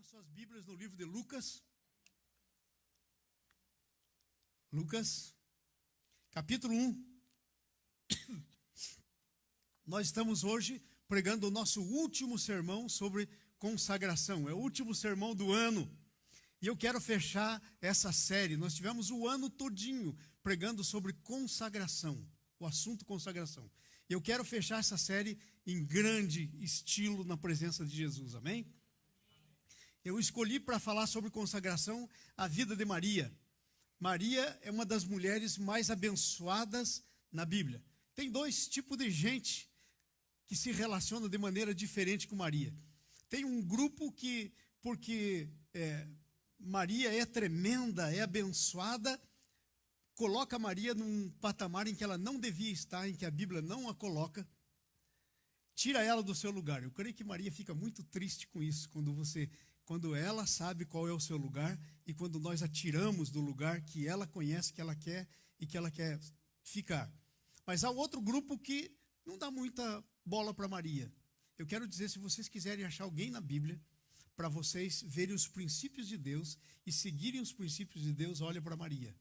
Abra suas Bíblias no livro de Lucas. Lucas, capítulo 1. Nós estamos hoje pregando o nosso último sermão sobre consagração. É o último sermão do ano. E eu quero fechar essa série. Nós tivemos o ano todinho pregando sobre consagração, o assunto consagração. E eu quero fechar essa série em grande estilo na presença de Jesus, amém? Eu escolhi para falar sobre consagração a vida de Maria. Maria é uma das mulheres mais abençoadas na Bíblia. Tem dois tipos de gente que se relaciona de maneira diferente com Maria. Tem um grupo que, porque Maria é tremenda, é abençoada, coloca Maria num patamar em que ela não devia estar, em que a Bíblia não a coloca, tira ela do seu lugar. Eu creio que Maria fica muito triste com isso, quando ela sabe qual é o seu lugar e quando nós a tiramos do lugar que ela conhece, que ela quer e que ela quer ficar. Mas há outro grupo que não dá muita bola para Maria. Eu quero dizer, se vocês quiserem achar alguém na Bíblia, para vocês verem os princípios de Deus e seguirem os princípios de Deus, olha para Maria.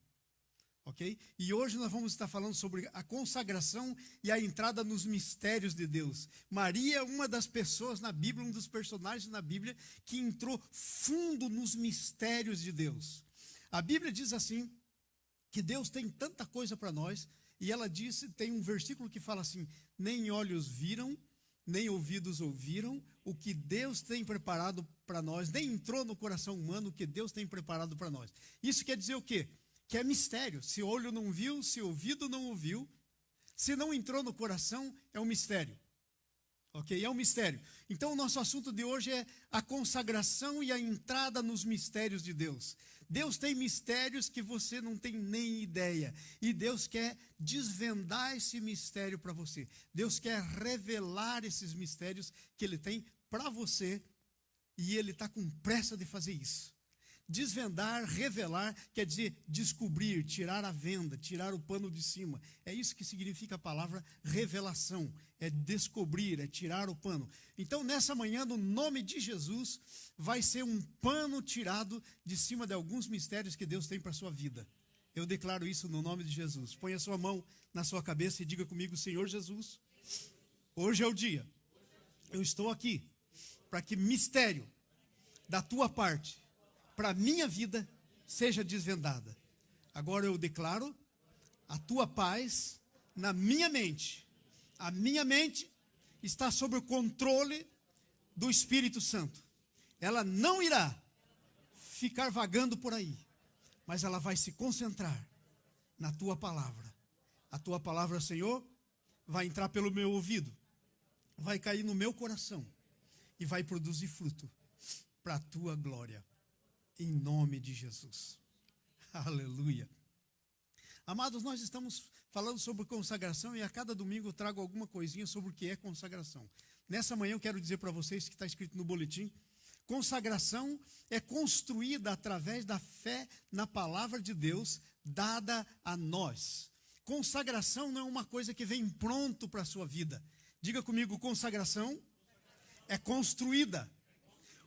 Ok? E hoje nós vamos estar falando sobre a consagração e a entrada nos mistérios de Deus. Maria é uma das pessoas na Bíblia, um dos personagens na Bíblia que entrou fundo nos mistérios de Deus. A Bíblia diz assim, que Deus tem tanta coisa para nós, e ela diz, tem um versículo que fala assim, nem olhos viram, nem ouvidos ouviram, o que Deus tem preparado para nós, nem entrou no coração humano o que Deus tem preparado para nós. Isso quer dizer o quê? Que é mistério. Se olho não viu, se ouvido não ouviu, se não entrou no coração, é um mistério. Ok? É um mistério. Então o nosso assunto de hoje é a consagração e a entrada nos mistérios de Deus. Deus tem mistérios que você não tem nem ideia. E Deus quer desvendar esse mistério para você. Deus quer revelar esses mistérios que Ele tem para você. E Ele está com pressa de fazer isso. Desvendar, revelar, quer dizer descobrir, tirar a venda, tirar o pano de cima. É isso que significa a palavra revelação. É descobrir, é tirar o pano. Então, nessa manhã, no nome de Jesus, vai ser um pano tirado de cima de alguns mistérios que Deus tem para a sua vida. Eu declaro isso no nome de Jesus. Põe a sua mão na sua cabeça e diga comigo, Senhor Jesus, hoje é o dia. Eu estou aqui para que mistério da tua parte para a minha vida seja desvendada. Agora eu declaro a tua paz na minha mente. A minha mente está sob o controle do Espírito Santo. Ela não irá ficar vagando por aí, mas ela vai se concentrar na tua palavra. A tua palavra, Senhor, vai entrar pelo meu ouvido, vai cair no meu coração e vai produzir fruto para a tua glória. Em nome de Jesus. Aleluia. Amados, nós estamos falando sobre consagração e a cada domingo eu trago alguma coisinha sobre o que é consagração. Nessa manhã eu quero dizer para vocês que está escrito no boletim, consagração é construída através da fé na palavra de Deus dada a nós. Consagração não é uma coisa que vem pronto para a sua vida. Diga comigo, consagração é construída.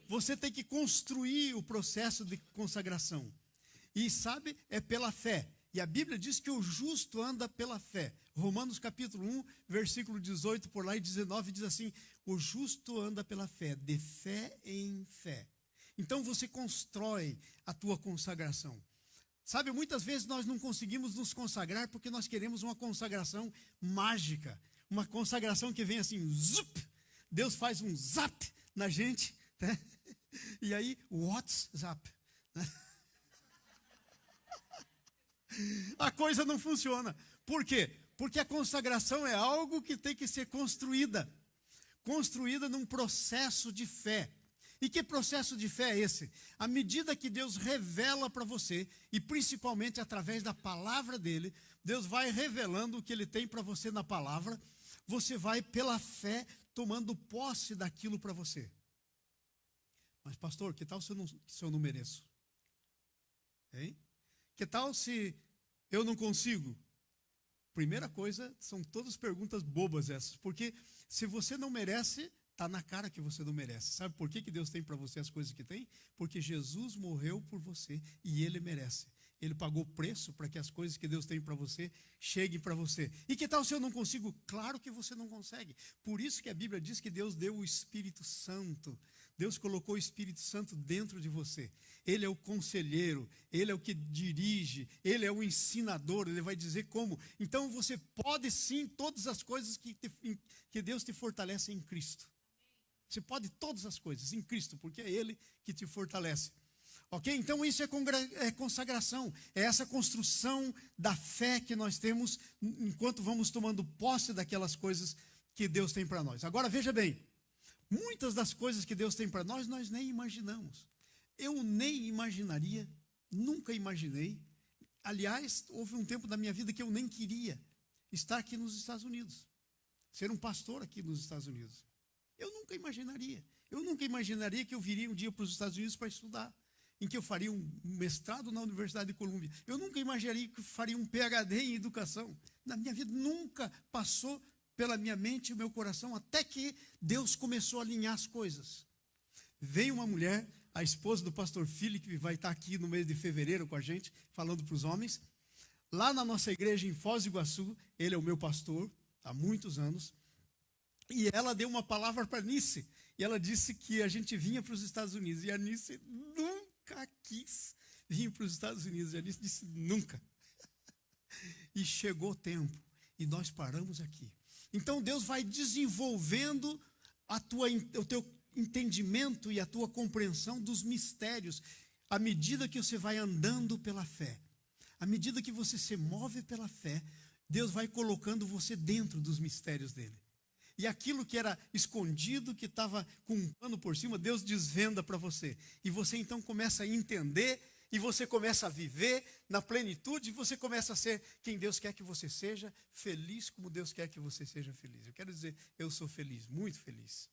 Você tem que construir o processo de consagração. E sabe, é pela fé. E a Bíblia diz que o justo anda pela fé. Romanos capítulo 1, versículo 18 por lá e 19 diz assim, o justo anda pela fé, de fé em fé. Então você constrói a tua consagração. Sabe, muitas vezes nós não conseguimos nos consagrar porque nós queremos uma consagração mágica. Uma consagração que vem assim, zup, Deus faz um zap na gente, né? E aí, WhatsApp. A coisa não funciona. Por quê? Porque a consagração é algo que tem que ser construída. Construída num processo de fé. E que processo de fé é esse? À medida que Deus revela para você, e principalmente através da palavra dele, Deus vai revelando o que ele tem para você na palavra, você vai pela fé tomando posse daquilo para você. Mas pastor, que tal se eu não mereço? Hein? Que tal se eu não consigo? Primeira coisa, são todas perguntas bobas essas. Porque se você não merece, Está na cara que você não merece. Sabe por que Deus tem para você as coisas que tem? Porque Jesus morreu por você e Ele merece. Ele pagou o preço para que as coisas que Deus tem para você cheguem para você. E que tal se eu não consigo? Claro que você não consegue. Por isso que a Bíblia diz que Deus deu o Espírito Santo. Deus colocou o Espírito Santo dentro de você. Ele é o conselheiro, Ele é o que dirige, Ele é o ensinador, Ele vai dizer como. Então você pode sim todas as coisas que Deus te fortalece em Cristo. Você pode todas as coisas em Cristo, porque é Ele que te fortalece. Ok? Então isso é consagração, é essa construção da fé que nós temos enquanto vamos tomando posse daquelas coisas que Deus tem para nós. Agora veja bem, muitas das coisas que Deus tem para nós nem imaginamos. Eu nem imaginaria, nunca imaginei. Aliás, houve um tempo da minha vida que eu nem queria estar aqui nos Estados Unidos, ser um pastor aqui nos Estados Unidos. Eu nunca imaginaria. Eu nunca imaginaria que eu viria um dia para os Estados Unidos para estudar, em que eu faria um mestrado na Universidade de Colômbia. Eu nunca imaginaria que eu faria um PhD em educação. Na minha vida nunca passou pela minha mente e o meu coração, até que Deus começou a alinhar as coisas. Veio uma mulher, a esposa do pastor Philip, que vai estar aqui no mês de fevereiro com a gente, falando para os homens. Lá na nossa igreja em Foz do Iguaçu, ele é o meu pastor há muitos anos. E ela deu uma palavra para a Nice. E ela disse que a gente vinha para os Estados Unidos. E a Nice nunca quis vir para os Estados Unidos. E a Nice disse nunca. E chegou o tempo. E nós paramos aqui. Então Deus vai desenvolvendo o teu entendimento e a tua compreensão dos mistérios. À medida que você vai andando pela fé. À medida que você se move pela fé. Deus vai colocando você dentro dos mistérios dele. E aquilo que era escondido, que estava com um pano por cima, Deus desvenda para você. E você então começa a entender, e você começa a viver na plenitude, e você começa a ser quem Deus quer que você seja, feliz como Deus quer que você seja feliz. Eu quero dizer, eu sou feliz, muito feliz.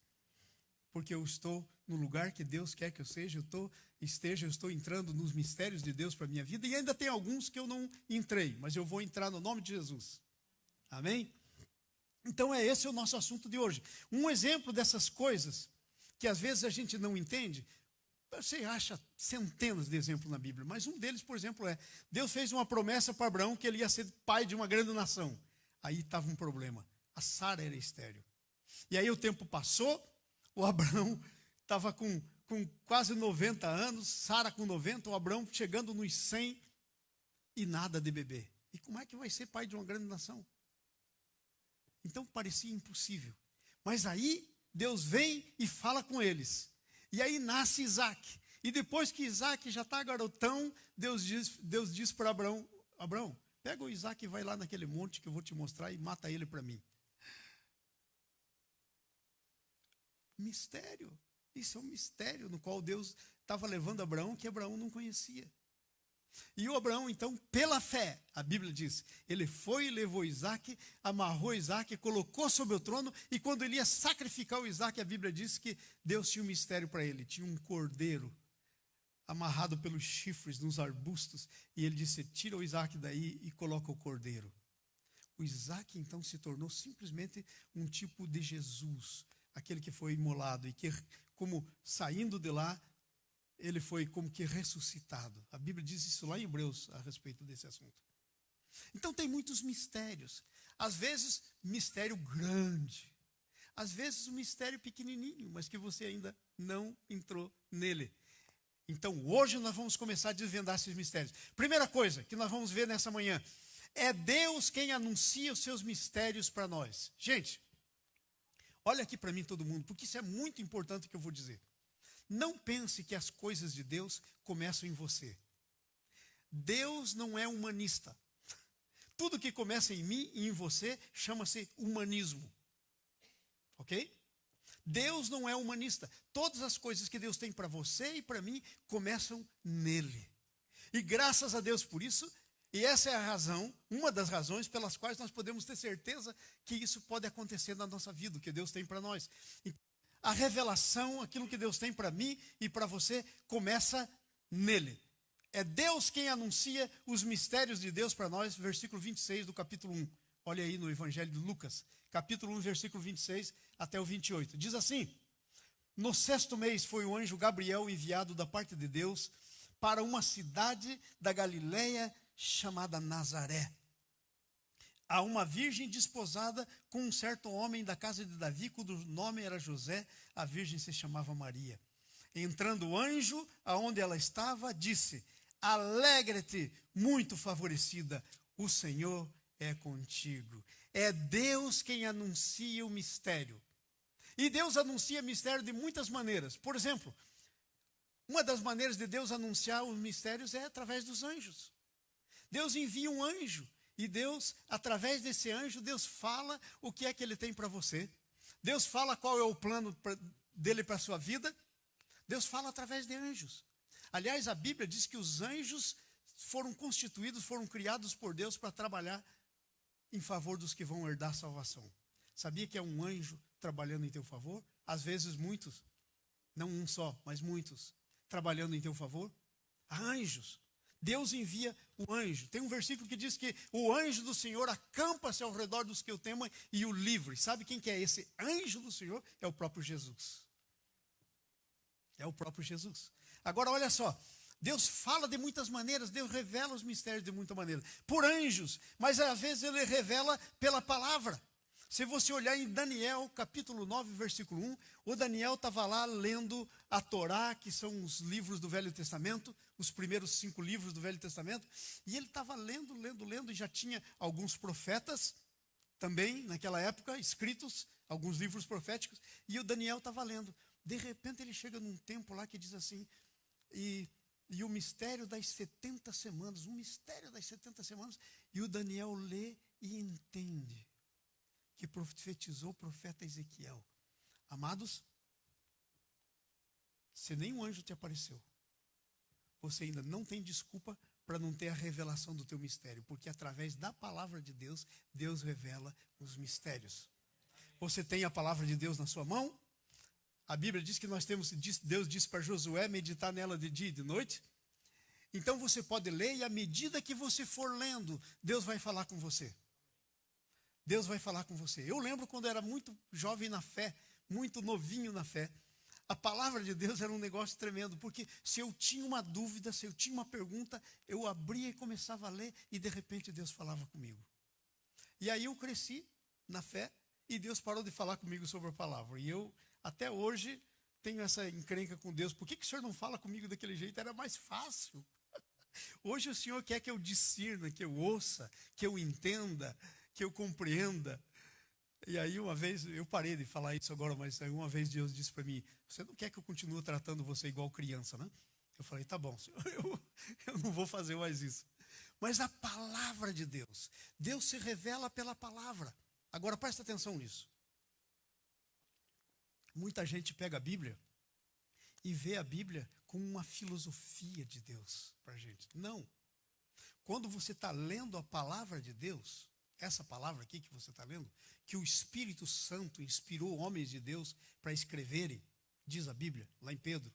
Porque eu estou no lugar que Deus quer que eu seja, eu estou entrando nos mistérios de Deus para a minha vida, e ainda tem alguns que eu não entrei, mas eu vou entrar no nome de Jesus. Amém? Então esse é o nosso assunto de hoje. Um exemplo dessas coisas que às vezes a gente não entende, você acha centenas de exemplos na Bíblia, mas um deles, por exemplo, Deus fez uma promessa para Abraão que ele ia ser pai de uma grande nação. Aí estava um problema, a Sara era estéril. E aí o tempo passou, o Abraão estava com quase 90 anos, Sara com 90, o Abraão chegando nos 100 e nada de bebê. E como é que vai ser pai de uma grande nação? Então parecia impossível. Mas aí Deus vem e fala com eles. E aí nasce Isaac. E depois que Isaac já está garotão, Deus diz para Abraão, Abraão, pega o Isaac e vai lá naquele monte que eu vou te mostrar e mata ele para mim. Mistério. Isso é um mistério no qual Deus estava levando Abraão, que Abraão não conhecia. E o Abraão, então, pela fé, a Bíblia diz, ele foi e levou Isaac, amarrou Isaac, colocou sobre o trono, e quando ele ia sacrificar o Isaac, a Bíblia diz que Deus tinha um mistério para ele, tinha um cordeiro amarrado pelos chifres nos arbustos, e ele disse, tira o Isaac daí e coloca o cordeiro. O Isaac, então, se tornou simplesmente um tipo de Jesus, aquele que foi imolado, e que, como saindo de lá, ele foi como que ressuscitado. A Bíblia diz isso lá em Hebreus a respeito desse assunto. Então tem muitos mistérios. Às vezes, mistério grande. Às vezes, um mistério pequenininho, mas que você ainda não entrou nele. Então, hoje nós vamos começar a desvendar esses mistérios. Primeira coisa que nós vamos ver nessa manhã. É Deus quem anuncia os seus mistérios para nós. Gente, olha aqui para mim todo mundo, porque isso é muito importante que eu vou dizer. Não pense que as coisas de Deus começam em você. Deus não é humanista. Tudo que começa em mim e em você chama-se humanismo. Ok? Deus não é humanista. Todas as coisas que Deus tem para você e para mim começam nele. E graças a Deus por isso, e essa é a razão, uma das razões pelas quais nós podemos ter certeza que isso pode acontecer na nossa vida, o que Deus tem para nós. A revelação, aquilo que Deus tem para mim e para você, começa nele. É Deus quem anuncia os mistérios de Deus para nós, versículo 26 do capítulo 1. Olha aí no Evangelho de Lucas, capítulo 1, versículo 26, até o 28. Diz assim: no 6º mês foi o anjo Gabriel enviado da parte de Deus para uma cidade da Galileia chamada Nazaré, a uma virgem desposada com um certo homem da casa de Davi, cujo nome era José, a virgem se chamava Maria. Entrando o anjo aonde ela estava, disse: alegre-te, muito favorecida, o Senhor é contigo. É Deus quem anuncia o mistério. E Deus anuncia mistério de muitas maneiras. Por exemplo, uma das maneiras de Deus anunciar os mistérios é através dos anjos. Deus envia um anjo e Deus, através desse anjo, Deus fala o que é que ele tem para você. Deus fala qual é o plano dele para a sua vida. Deus fala através de anjos. Aliás, a Bíblia diz que os anjos foram constituídos, foram criados por Deus para trabalhar em favor dos que vão herdar a salvação. Sabia que é um anjo trabalhando em teu favor? Às vezes muitos, não um só, mas muitos, trabalhando em teu favor. Há anjos. Deus envia o anjo. Tem um versículo que diz que o anjo do Senhor acampa-se ao redor dos que o temem e o livre. Sabe quem que é esse anjo do Senhor? É o próprio Jesus. É o próprio Jesus. Agora olha só, Deus fala de muitas maneiras, Deus revela os mistérios de muita maneira. Por anjos, mas às vezes ele revela pela palavra. Se você olhar em Daniel, capítulo 9, versículo 1, o Daniel estava lá lendo a Torá, que são os livros do Velho Testamento, os primeiros 5 livros do Velho Testamento, e ele estava lendo, e já tinha alguns profetas também, naquela época, escritos, alguns livros proféticos, e o Daniel estava lendo. De repente ele chega num tempo lá que diz assim, e o mistério das 70 semanas, e o Daniel lê e entende que profetizou o profeta Ezequiel. Amados, se nenhum anjo te apareceu, você ainda não tem desculpa para não ter a revelação do teu mistério, porque através da palavra de Deus, Deus revela os mistérios. Você tem a palavra de Deus na sua mão? A Bíblia diz que Deus disse para Josué meditar nela de dia e de noite. Então você pode ler e à medida que você for lendo, Deus vai falar com você. Deus vai falar com você. Eu lembro quando eu era muito jovem na fé, muito novinho na fé. A palavra de Deus era um negócio tremendo, porque se eu tinha uma dúvida, se eu tinha uma pergunta, eu abria e começava a ler e de repente Deus falava comigo. E aí eu cresci na fé e Deus parou de falar comigo sobre a palavra. E eu até hoje tenho essa encrenca com Deus. Por que o Senhor não fala comigo daquele jeito? Era mais fácil. Hoje o Senhor quer que eu discirna, que eu ouça, que eu entenda, que eu compreenda. E aí uma vez, eu parei de falar isso agora, mas aí uma vez Deus disse para mim: você não quer que eu continue tratando você igual criança, né? Eu falei: tá bom, Senhor, eu não vou fazer mais isso. Mas a palavra de Deus, Deus se revela pela palavra. Agora presta atenção nisso. Muita gente pega a Bíblia e vê a Bíblia como uma filosofia de Deus para a gente. Não. Quando você está lendo a palavra de Deus, essa palavra aqui que você está lendo, que o Espírito Santo inspirou homens de Deus para escreverem, diz a Bíblia, lá em Pedro.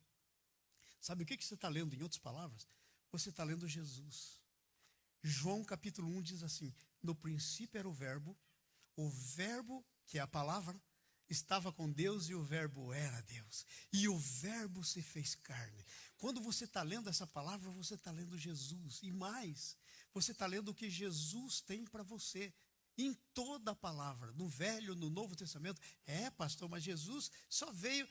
Sabe o que você está lendo em outras palavras? Você está lendo Jesus. João capítulo 1 diz assim: no princípio era o verbo, que é a palavra, estava com Deus e o verbo era Deus. E o verbo se fez carne. Quando você está lendo essa palavra, você está lendo Jesus. E mais, você está lendo o que Jesus tem para você. Em toda a palavra, no Velho, no Novo Testamento. É, pastor, mas Jesus só veio...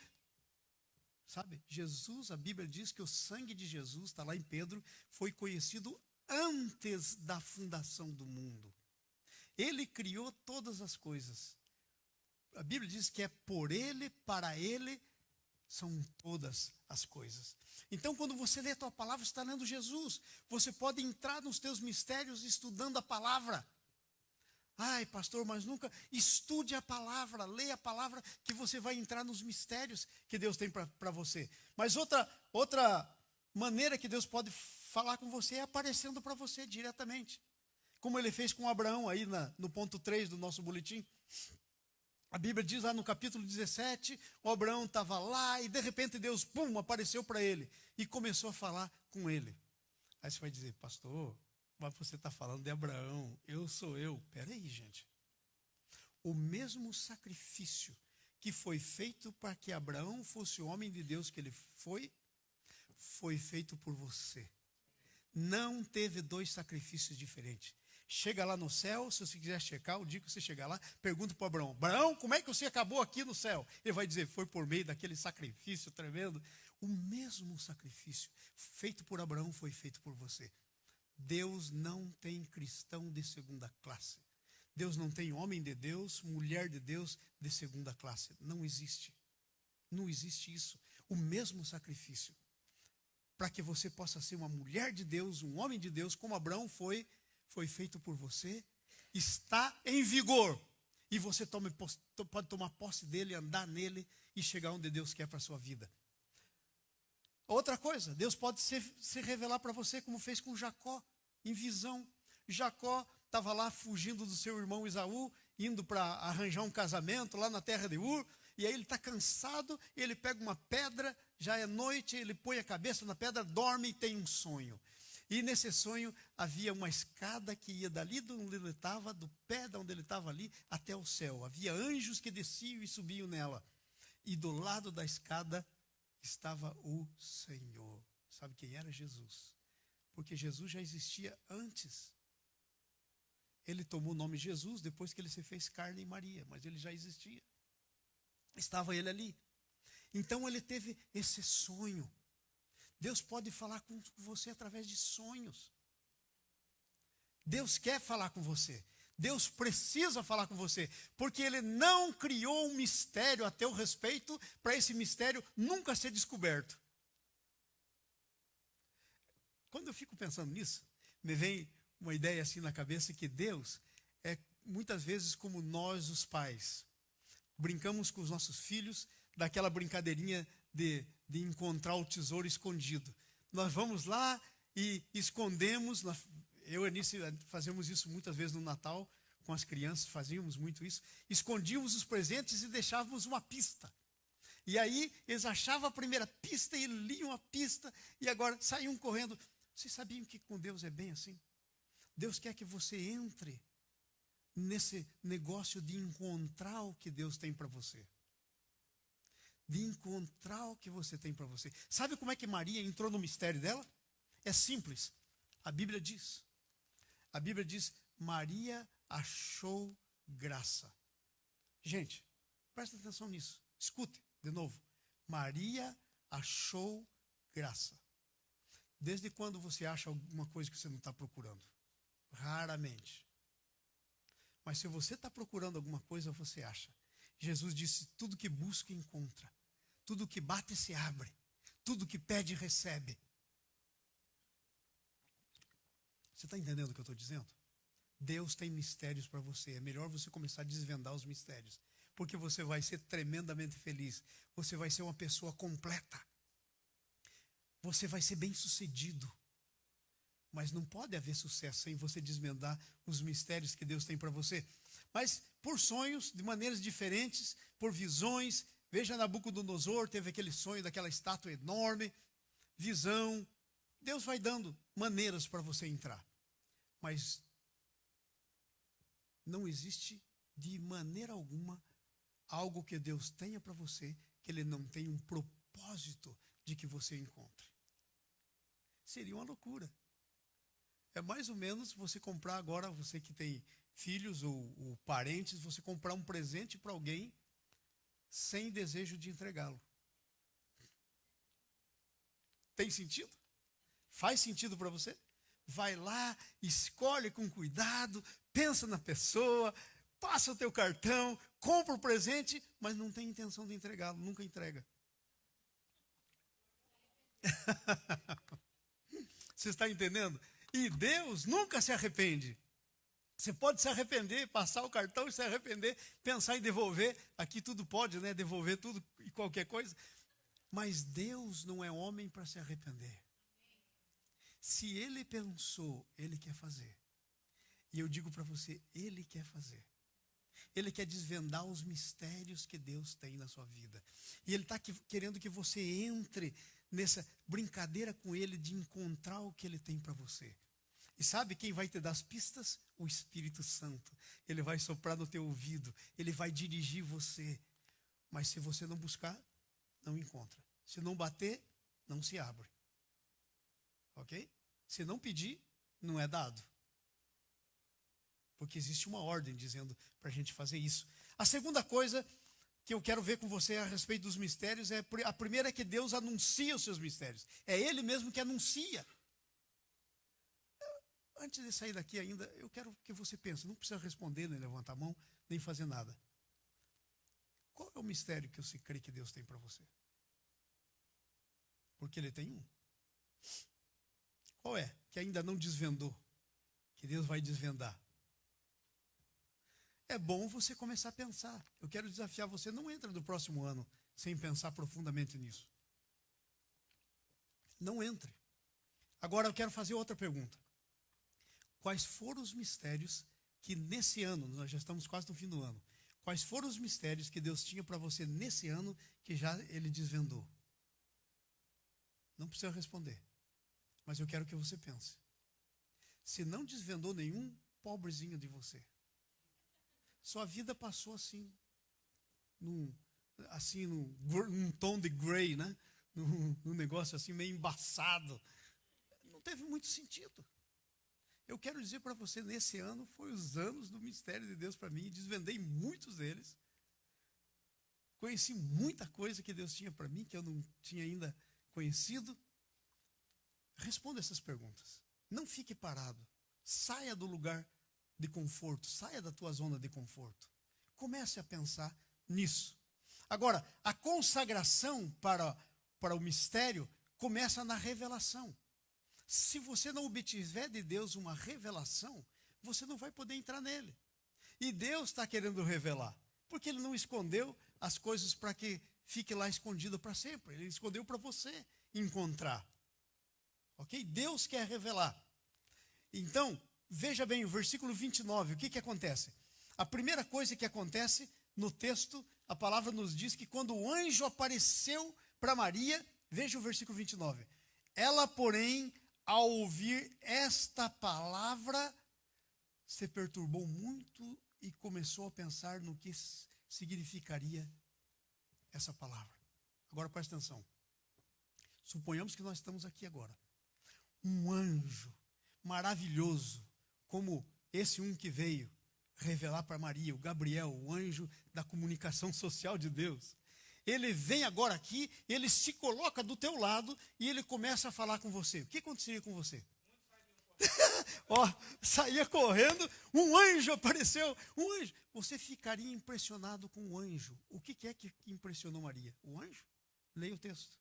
Sabe, Jesus, a Bíblia diz que o sangue de Jesus, está lá em Pedro, foi conhecido antes da fundação do mundo. Ele criou todas as coisas. A Bíblia diz que é por Ele, para Ele, são todas as coisas. Então, quando você lê a tua palavra, você está lendo Jesus. Você pode entrar nos teus mistérios estudando a palavra. Ai, pastor, mas nunca estude a palavra, leia a palavra, que você vai entrar nos mistérios que Deus tem para você. Mas outra maneira que Deus pode falar com você é aparecendo para você diretamente. Como Ele fez com Abraão, aí no ponto 3 do nosso boletim. A Bíblia diz lá no capítulo 17, o Abraão estava lá e de repente Deus, pum, apareceu para ele e começou a falar com ele. Aí você vai dizer: pastor, mas você está falando de Abraão, eu sou eu. Espera aí, gente. O mesmo sacrifício que foi feito para que Abraão fosse o homem de Deus que ele foi feito por você. Não teve dois sacrifícios diferentes. Chega lá no céu, se você quiser checar, o dia que você chegar lá, pergunta para Abraão: Abraão, como é que você acabou aqui no céu? Ele vai dizer: foi por meio daquele sacrifício tremendo. O mesmo sacrifício feito por Abraão foi feito por você. Deus não tem cristão de segunda classe. Deus não tem homem de Deus, mulher de Deus de segunda classe. Não existe. Não existe isso. O mesmo sacrifício para que você possa ser uma mulher de Deus, um homem de Deus, como Abraão foi feito por você, está em vigor. E você pode tomar posse dele, andar nele e chegar onde Deus quer para a sua vida. Outra coisa, Deus pode se revelar para você como fez com Jacó, em visão. Jacó estava lá fugindo do seu irmão Esaú, indo para arranjar um casamento lá na terra de Ur, e aí ele está cansado, ele pega uma pedra, já é noite, ele põe a cabeça na pedra, dorme e tem um sonho. E nesse sonho havia uma escada que ia dali de onde ele estava, do pé de onde ele estava ali, até o céu. Havia anjos que desciam e subiam nela. E do lado da escada estava o Senhor. Sabe quem era? Jesus. Porque Jesus já existia antes. Ele tomou o nome Jesus depois que ele se fez carne em Maria, mas ele já existia. Estava ele ali. Então ele teve esse sonho. Deus pode falar com você através de sonhos. Deus quer falar com você. Deus precisa falar com você, porque Ele não criou um mistério a teu respeito para esse mistério nunca ser descoberto. Quando eu fico pensando nisso, me vem uma ideia assim na cabeça que Deus é muitas vezes como nós, os pais. Brincamos com os nossos filhos daquela brincadeirinha de encontrar o tesouro escondido. Nós vamos lá e escondemos. Eu e a Anice fazemos isso muitas vezes no Natal, com as crianças, fazíamos muito isso. Escondíamos os presentes e deixávamos uma pista. E aí eles achavam a primeira pista e liam a pista e agora saíam correndo. Vocês sabiam que com Deus é bem assim? Deus quer que você entre nesse negócio de encontrar o que Deus tem para você. De encontrar o que você tem para você. Sabe como é que Maria entrou no mistério dela? É simples. A Bíblia diz, Maria achou graça. Gente, presta atenção nisso. Escute de novo. Maria achou graça. Desde quando você acha alguma coisa que você não está procurando? Raramente. Mas se você está procurando alguma coisa, você acha. Jesus disse: tudo que busca, encontra. Tudo que bate, se abre. Tudo que pede, recebe. Você está entendendo o que eu estou dizendo? Deus tem mistérios para você. É melhor você começar a desvendar os mistérios. Porque você vai ser tremendamente feliz. Você vai ser uma pessoa completa. Você vai ser bem sucedido. Mas não pode haver sucesso sem você desvendar os mistérios que Deus tem para você. Mas por sonhos, de maneiras diferentes, por visões. Veja, Nabucodonosor teve aquele sonho daquela estátua enorme. Visão. Deus vai dando maneiras para você entrar. Mas não existe de maneira alguma algo que Deus tenha para você que Ele não tenha um propósito de que você encontre. Seria uma loucura. É mais ou menos você comprar agora, você que tem filhos ou parentes, você comprar um presente para alguém sem desejo de entregá-lo. Tem sentido? Faz sentido para você? Vai lá, escolhe com cuidado, pensa na pessoa, passa o teu cartão, compra o presente, mas não tem intenção de entregá-lo, nunca entrega. Você está entendendo? E Deus nunca se arrepende. Você pode se arrepender, passar o cartão e se arrepender, pensar em devolver. Aqui tudo pode, né? Devolver tudo e qualquer coisa. Mas Deus não é homem para se arrepender. Se Ele pensou, Ele quer fazer. E eu digo para você, Ele quer fazer. Ele quer desvendar os mistérios que Deus tem na sua vida. E Ele está querendo que você entre nessa brincadeira com Ele de encontrar o que Ele tem para você. E sabe quem vai te dar as pistas? O Espírito Santo. Ele vai soprar no teu ouvido. Ele vai dirigir você. Mas se você não buscar, não encontra. Se não bater, não se abre. Ok? Se não pedir, não é dado. Porque existe uma ordem dizendo para a gente fazer isso. A segunda coisa que eu quero ver com você a respeito dos mistérios a primeira é que Deus anuncia os seus mistérios. É Ele mesmo que anuncia. Antes de sair daqui ainda, eu quero que você pense, não precisa responder, nem levantar a mão, nem fazer nada. Qual é o mistério que você crê que Deus tem para você? Porque Ele tem um. Qual é? Que ainda não desvendou. Que Deus vai desvendar. É bom você começar a pensar. Eu quero desafiar você, não entra no próximo ano sem pensar profundamente nisso. Não entre. Agora eu quero fazer outra pergunta. Quais foram os mistérios que nesse ano, nós já estamos quase no fim do ano, quais foram os mistérios que Deus tinha para você nesse ano que já Ele desvendou? Não precisa responder, mas eu quero que você pense. Se não desvendou nenhum, pobrezinho de você. Sua vida passou assim, num tom de gray, né? Num negócio assim meio embaçado. Não teve muito sentido. Eu quero dizer para você, nesse ano, foi os anos do mistério de Deus para mim, desvendei muitos deles. Conheci muita coisa que Deus tinha para mim, que eu não tinha ainda conhecido. Responda essas perguntas. Não fique parado. Saia do lugar de conforto, saia da tua zona de conforto. Comece a pensar nisso. Agora, a consagração para o mistério começa na revelação. Se você não obtiver de Deus uma revelação, você não vai poder entrar nele. E Deus está querendo revelar, porque Ele não escondeu as coisas para que fique lá escondido para sempre. Ele escondeu para você encontrar. Ok? Deus quer revelar. Então, veja bem o versículo 29, o que acontece? A primeira coisa que acontece no texto, a palavra nos diz que quando o anjo apareceu para Maria, veja o versículo 29. Ela, porém, ao ouvir esta palavra, se perturbou muito e começou a pensar no que significaria essa palavra. Agora presta atenção. Suponhamos que nós estamos aqui agora. Um anjo maravilhoso, como esse um que veio revelar para Maria, o Gabriel, o anjo da comunicação social de Deus. Ele vem agora aqui, ele se coloca do teu lado e ele começa a falar com você. O que aconteceria com você? Saía correndo, um anjo apareceu, um anjo. Você ficaria impressionado com o anjo. O que é que impressionou Maria? O anjo? Leia o texto.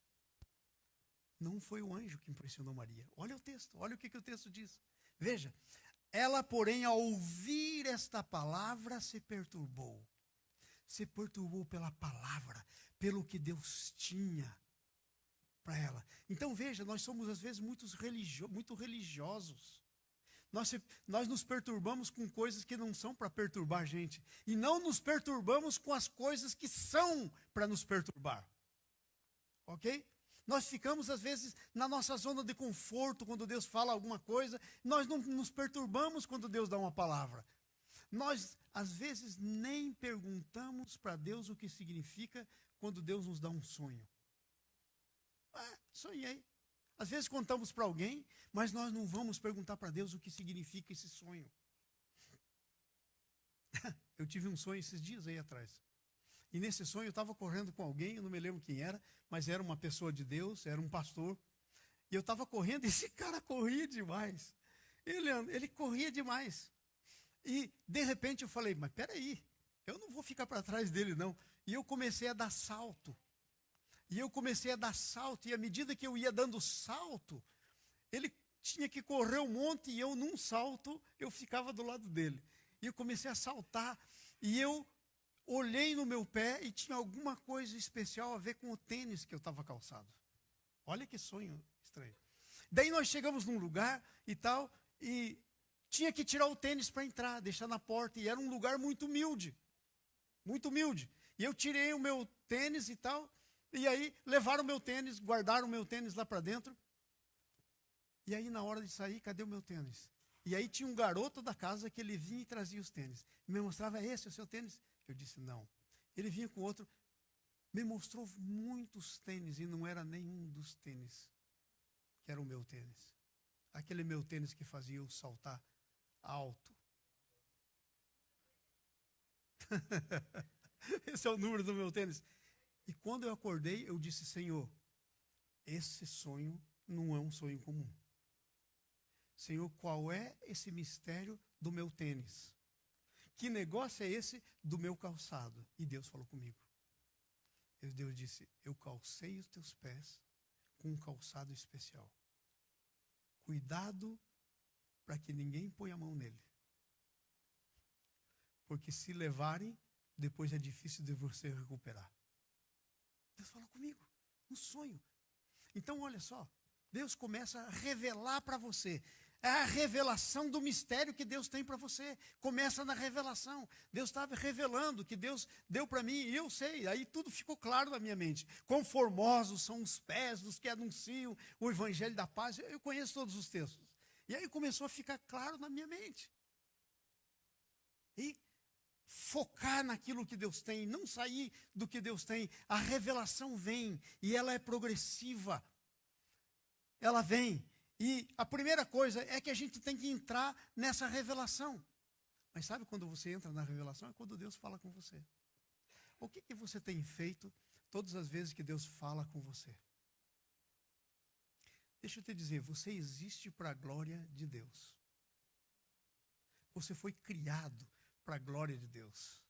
Não foi o anjo que impressionou Maria. Olha o texto, olha o que o texto diz. Veja, ela, porém, ao ouvir esta palavra, se perturbou. Se perturbou pela palavra, pelo que Deus tinha para ela. Então veja, nós somos às vezes muito religiosos. Nós nos perturbamos com coisas que não são para perturbar a gente. E não nos perturbamos com as coisas que são para nos perturbar. Ok? Nós ficamos às vezes na nossa zona de conforto quando Deus fala alguma coisa. Nós não nos perturbamos quando Deus dá uma palavra. Nós, às vezes, nem perguntamos para Deus o que significa quando Deus nos dá um sonho. Sonhei. Às vezes contamos para alguém, mas nós não vamos perguntar para Deus o que significa esse sonho. Eu tive um sonho esses dias aí atrás. E nesse sonho eu estava correndo com alguém, eu não me lembro quem era, mas era uma pessoa de Deus, era um pastor. E eu estava correndo e esse cara corria demais. Ele corria demais. E, de repente, eu falei, mas peraí, eu não vou ficar para trás dele, não. E eu comecei a dar salto. E à medida que eu ia dando salto, ele tinha que correr um monte, e eu, num salto, eu ficava do lado dele. E eu comecei a saltar, e eu olhei no meu pé, e tinha alguma coisa especial a ver com o tênis que eu estava calçado. Olha que sonho estranho. Daí nós chegamos num lugar e tal, e tinha que tirar o tênis para entrar, deixar na porta, e era um lugar muito humilde. Muito humilde. E eu tirei o meu tênis e tal, e aí levaram o meu tênis, guardaram o meu tênis lá para dentro. E aí na hora de sair, cadê o meu tênis? E aí tinha um garoto da casa que ele vinha e trazia os tênis. E me mostrava, esse é o seu tênis? Eu disse, não. Ele vinha com outro, me mostrou muitos tênis e não era nenhum dos tênis que era o meu tênis. Aquele meu tênis que fazia eu saltar alto. Esse é o número do meu tênis. E quando eu acordei, eu disse: Senhor, esse sonho não é um sonho comum. Senhor, qual é esse mistério do meu tênis? Que negócio é esse do meu calçado? E Deus falou comigo. Deus disse: eu calcei os teus pés com um calçado especial. Cuidado para que ninguém ponha a mão nele. Porque se levarem, depois é difícil de você recuperar. Deus falou comigo, um sonho. Então, olha só, Deus começa a revelar para você. É a revelação do mistério que Deus tem para você. Começa na revelação. Deus estava revelando que Deus deu para mim, e eu sei. Aí tudo ficou claro na minha mente. Quão formosos são os pés dos que anunciam o evangelho da paz. Eu conheço todos os textos. E aí começou a ficar claro na minha mente. E focar naquilo que Deus tem, não sair do que Deus tem. A revelação vem e ela é progressiva. Ela vem. E a primeira coisa é que a gente tem que entrar nessa revelação. Mas sabe quando você entra na revelação? É quando Deus fala com você. O que você tem feito todas as vezes que Deus fala com você? Deixa eu te dizer, você existe para a glória de Deus. Você foi criado para a glória de Deus.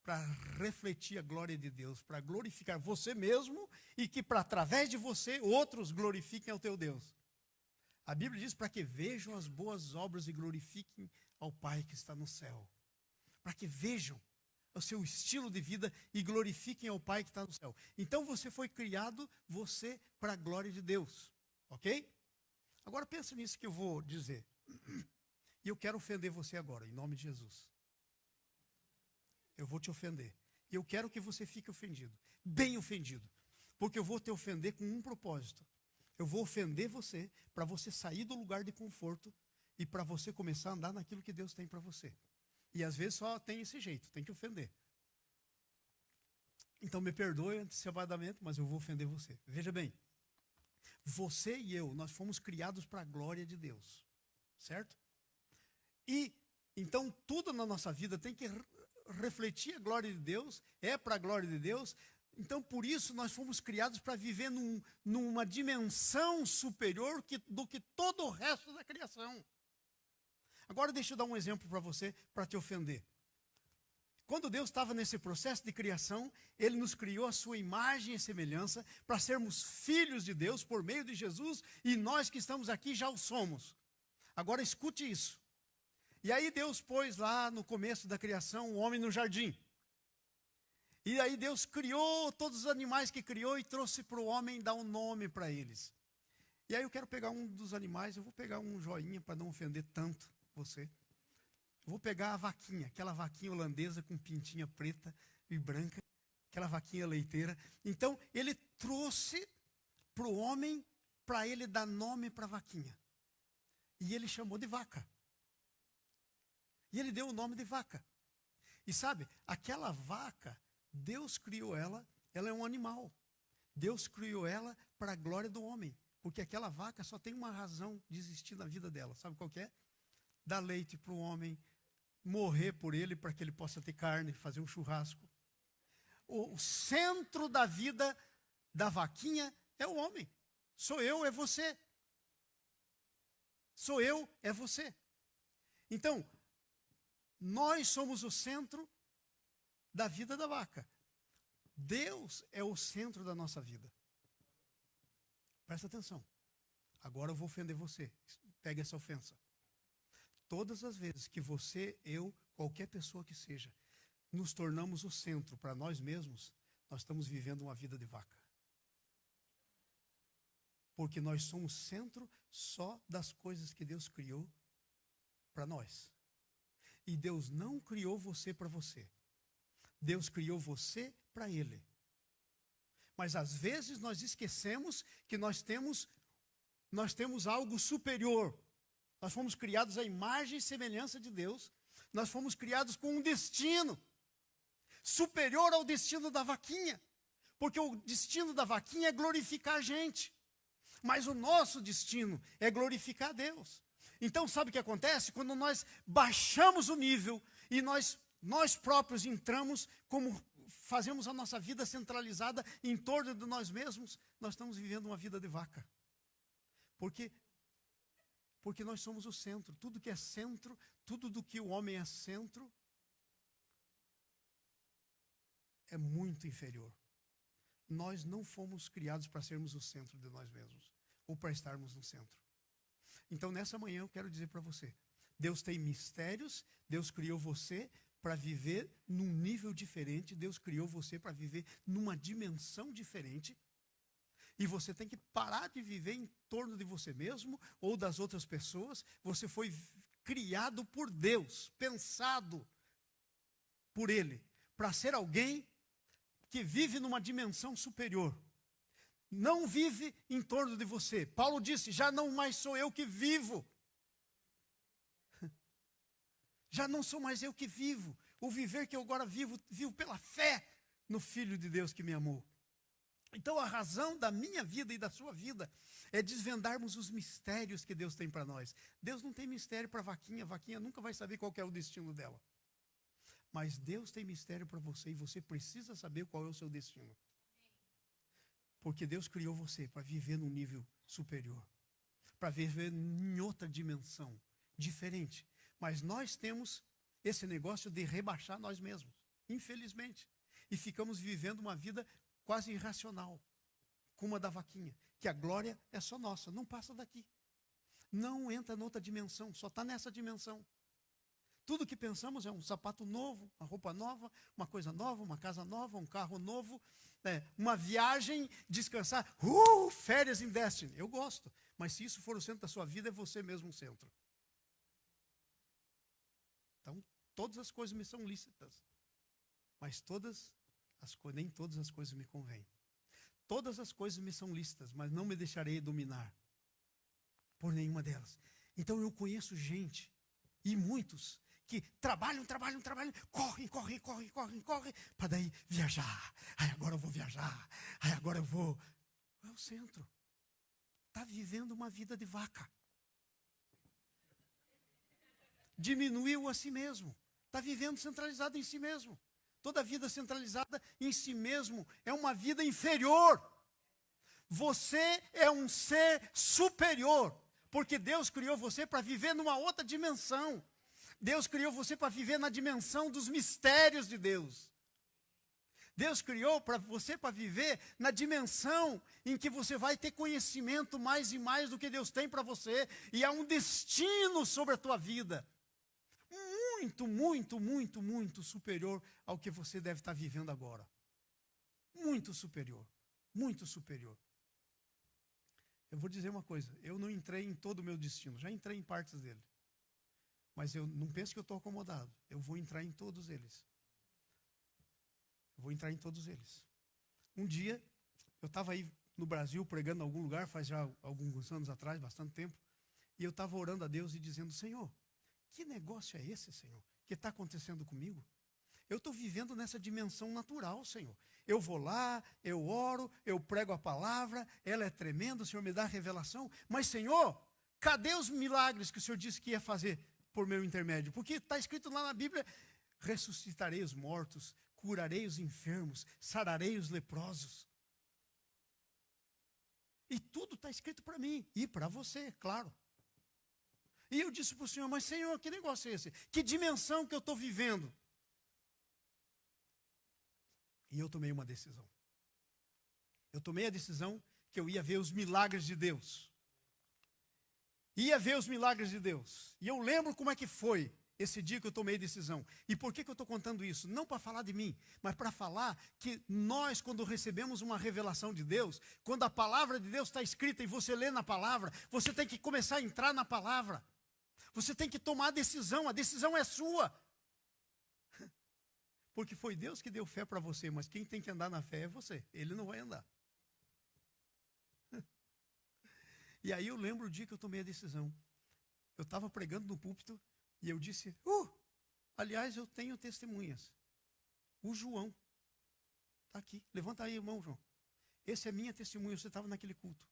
Para refletir a glória de Deus, para glorificar você mesmo e que através de você outros glorifiquem ao teu Deus. A Bíblia diz para que vejam as boas obras e glorifiquem ao Pai que está no céu. Para que vejam o seu estilo de vida e glorifiquem ao Pai que está no céu. Então você foi criado, você, para a glória de Deus. Ok? Agora pensa nisso que eu vou dizer. E eu quero ofender você agora, em nome de Jesus. Eu vou te ofender. E eu quero que você fique ofendido. Bem ofendido. Porque eu vou te ofender com um propósito. Eu vou ofender você para você sair do lugar de conforto e para você começar a andar naquilo que Deus tem para você. E às vezes só tem esse jeito, tem que ofender. Então me perdoe antecipadamente, mas eu vou ofender você. Veja bem, você e eu, nós fomos criados para a glória de Deus. Certo? E então tudo na nossa vida tem que refletir a glória de Deus, é para a glória de Deus. Então, por isso, nós fomos criados para viver numa dimensão superior do que todo o resto da criação. Agora, deixa eu dar um exemplo para você, para te ofender. Quando Deus estava nesse processo de criação, Ele nos criou a sua imagem e semelhança para sermos filhos de Deus por meio de Jesus, e nós que estamos aqui já o somos. Agora, escute isso. E aí Deus pôs lá no começo da criação o homem no jardim. E aí Deus criou todos os animais que criou e trouxe para o homem dar um nome para eles. E aí eu quero pegar um dos animais, eu vou pegar um joinha para não ofender tanto você. Eu vou pegar a vaquinha, aquela vaquinha holandesa com pintinha preta e branca, aquela vaquinha leiteira. Então ele trouxe para o homem, para ele dar nome para a vaquinha. E ele chamou de vaca. E ele deu o nome de vaca. E sabe, aquela vaca, Deus criou ela é um animal. Deus criou ela para a glória do homem. Porque aquela vaca só tem uma razão de existir na vida dela. Sabe qual que é? Dar leite para o homem, morrer por ele para que ele possa ter carne, fazer um churrasco. O centro da vida da vaquinha é o homem. Sou eu, é você. Sou eu, é você. Então, nós somos o centro da vida da vaca. Deus é o centro da nossa vida. Presta atenção. Agora eu vou ofender você. Pega essa ofensa. Todas as vezes que você, eu, qualquer pessoa que seja, nos tornamos o centro para nós mesmos, nós estamos vivendo uma vida de vaca. Porque nós somos centro só das coisas que Deus criou para nós. E Deus não criou você para você. Deus criou você para Ele. Mas às vezes nós esquecemos que nós temos algo superior. Nós fomos criados à imagem e semelhança de Deus. Nós fomos criados com um destino superior ao destino da vaquinha. Porque o destino da vaquinha é glorificar a gente. Mas o nosso destino é glorificar a Deus. Então, sabe o que acontece? Quando nós baixamos o nível e nós próprios entramos, como fazemos a nossa vida centralizada em torno de nós mesmos, nós estamos vivendo uma vida de vaca. Porque nós somos o centro. Tudo que é centro, tudo do que o homem é centro, é muito inferior. Nós não fomos criados para sermos o centro de nós mesmos, ou para estarmos no centro. Então, nessa manhã, eu quero dizer para você, Deus tem mistérios, Deus criou você para viver num nível diferente, Deus criou você para viver numa dimensão diferente, e você tem que parar de viver em torno de você mesmo, ou das outras pessoas. Você foi criado por Deus, pensado por Ele, para ser alguém que vive numa dimensão superior. Não vive em torno de você. Paulo disse, já não mais sou eu que vivo. Já não sou mais eu que vivo. O viver que eu agora vivo pela fé no Filho de Deus que me amou. Então a razão da minha vida e da sua vida é desvendarmos os mistérios que Deus tem para nós. Deus não tem mistério para a vaquinha nunca vai saber qual que é o destino dela. Mas Deus tem mistério para você e você precisa saber qual é o seu destino. Porque Deus criou você para viver num nível superior, para viver em outra dimensão, diferente. Mas nós temos esse negócio de rebaixar nós mesmos, infelizmente. E ficamos vivendo uma vida quase irracional, como a da vaquinha, que a glória é só nossa, não passa daqui. Não entra noutra dimensão, só está nessa dimensão. Tudo que pensamos é um sapato novo, uma roupa nova, uma coisa nova, uma casa nova, um carro novo, uma viagem, descansar, férias em Destiny. Eu gosto, mas se isso for o centro da sua vida, é você mesmo o centro. Então, todas as coisas me são lícitas, mas nem todas as coisas me convêm. Todas as coisas me são lícitas, mas não me deixarei dominar por nenhuma delas. Então eu conheço gente, e muitos, que trabalham, correm, para daí viajar. Aí agora eu vou viajar, aí agora eu vou. É o centro. Está vivendo uma vida de vaca. Diminuiu a si mesmo. Está vivendo centralizado em si mesmo. Toda vida centralizada em si mesmo é uma vida inferior. Você é um ser superior, porque Deus criou você para viver numa outra dimensão. Deus criou você para viver na dimensão dos mistérios de Deus. Deus criou você para viver na dimensão em que você vai ter conhecimento mais e mais do que Deus tem para você. E há um destino sobre a tua vida. Muito superior ao que você deve estar vivendo agora. Muito superior. Muito superior. Eu vou dizer uma coisa. Eu não entrei em todo o meu destino. Já entrei em partes dele. Mas eu não penso que eu estou acomodado. Eu vou entrar em todos eles. Um dia, eu estava aí no Brasil pregando em algum lugar, faz já alguns anos atrás, bastante tempo, e eu estava orando a Deus e dizendo, Senhor, que negócio é esse, Senhor, que está acontecendo comigo? Eu estou vivendo nessa dimensão natural, Senhor. Eu vou lá, eu oro, eu prego a palavra, ela é tremenda, o Senhor me dá a revelação, mas, Senhor, cadê os milagres que o Senhor disse que ia fazer por meu intermédio? Porque está escrito lá na Bíblia, ressuscitarei os mortos, curarei os enfermos, sararei os leprosos. E tudo está escrito para mim, e para você, claro. E eu disse para o Senhor, mas Senhor, que negócio é esse? Que dimensão que eu estou vivendo? E eu tomei uma decisão. Eu tomei a decisão que eu ia ver os milagres de Deus. Ia ver os milagres de Deus. E eu lembro como é que foi esse dia que eu tomei a decisão. E por que eu estou contando isso? Não para falar de mim, mas para falar que nós, quando recebemos uma revelação de Deus, quando a palavra de Deus está escrita e você lê na palavra, você tem que começar a entrar na palavra. Você tem que tomar a decisão é sua. Porque foi Deus que deu fé para você, mas quem tem que andar na fé é você. Ele não vai andar. E aí eu lembro o dia que eu tomei a decisão. Eu estava pregando no púlpito e eu disse, aliás, eu tenho testemunhas. O João. Está aqui. Levanta aí a mão, João. Esse é minha testemunha. Você estava naquele culto.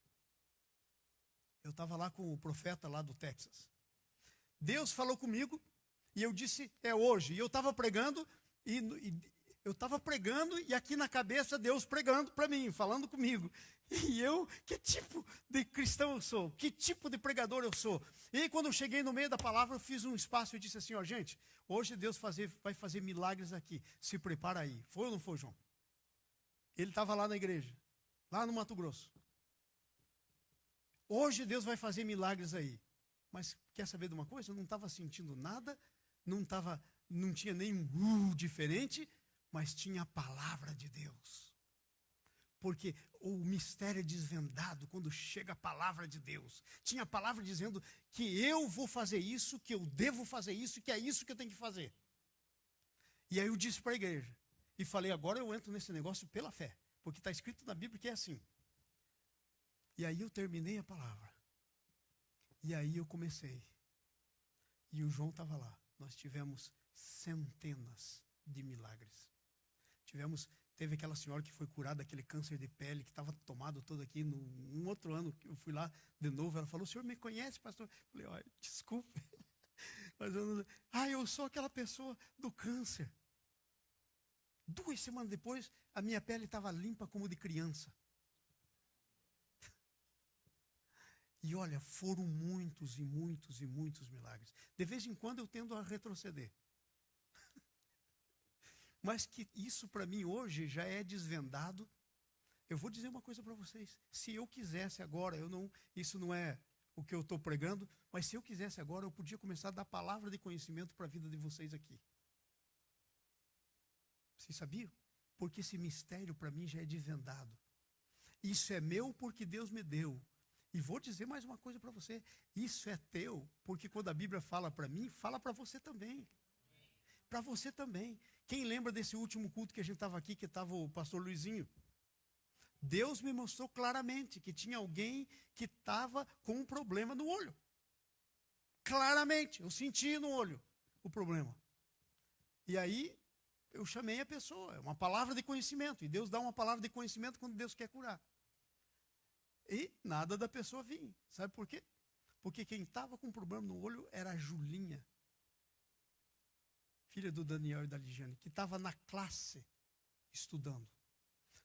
Eu estava lá com o profeta lá do Texas. Deus falou comigo e eu disse, é hoje. E eu estava pregando e aqui na cabeça Deus pregando para mim, falando comigo. E eu, que tipo de cristão eu sou? Que tipo de pregador eu sou? E aí, quando eu cheguei no meio da palavra, eu fiz um espaço e disse assim, ó, gente, hoje Deus vai fazer milagres aqui. Se prepara aí. Foi ou não foi, João? Ele estava lá na igreja, lá no Mato Grosso. Hoje Deus vai fazer milagres aí. Mas quer saber de uma coisa? Eu não estava sentindo nada, não tinha nenhum diferente, mas tinha a palavra de Deus. Porque o mistério é desvendado quando chega a palavra de Deus. Tinha a palavra dizendo que eu vou fazer isso, que eu devo fazer isso, que é isso que eu tenho que fazer. E aí eu disse para a igreja, e falei, agora eu entro nesse negócio pela fé, porque está escrito na Bíblia que é assim. E aí eu terminei a palavra. E aí eu comecei. E o João estava lá. Nós tivemos centenas de milagres. Teve aquela senhora que foi curada daquele câncer de pele, que estava tomado todo aqui. Num outro ano, eu fui lá de novo, ela falou, o senhor me conhece, pastor? Eu falei, olha, desculpe. Mas eu sou aquela pessoa do câncer. 2 semanas depois, a minha pele estava limpa como de criança. E olha, foram muitos e muitos e muitos milagres. De vez em quando eu tendo a retroceder. Mas que isso para mim hoje já é desvendado. Eu vou dizer uma coisa para vocês. Se eu quisesse agora, isso não é o que eu estou pregando, mas se eu quisesse agora, eu podia começar a dar palavra de conhecimento para a vida de vocês aqui. Vocês sabiam? Porque esse mistério para mim já é desvendado. Isso é meu porque Deus me deu. E vou dizer mais uma coisa para você. Isso é teu, porque quando a Bíblia fala para mim, fala para você também. Para você também. Quem lembra desse último culto que a gente estava aqui, que estava o pastor Luizinho? Deus me mostrou claramente que tinha alguém que estava com um problema no olho. Claramente, eu senti no olho o problema. E aí, eu chamei a pessoa, é uma palavra de conhecimento. E Deus dá uma palavra de conhecimento quando Deus quer curar. E nada da pessoa vir. Sabe por quê? Porque quem estava com problema no olho era a Julinha, filha do Daniel e da Ligiane, que estava na classe estudando.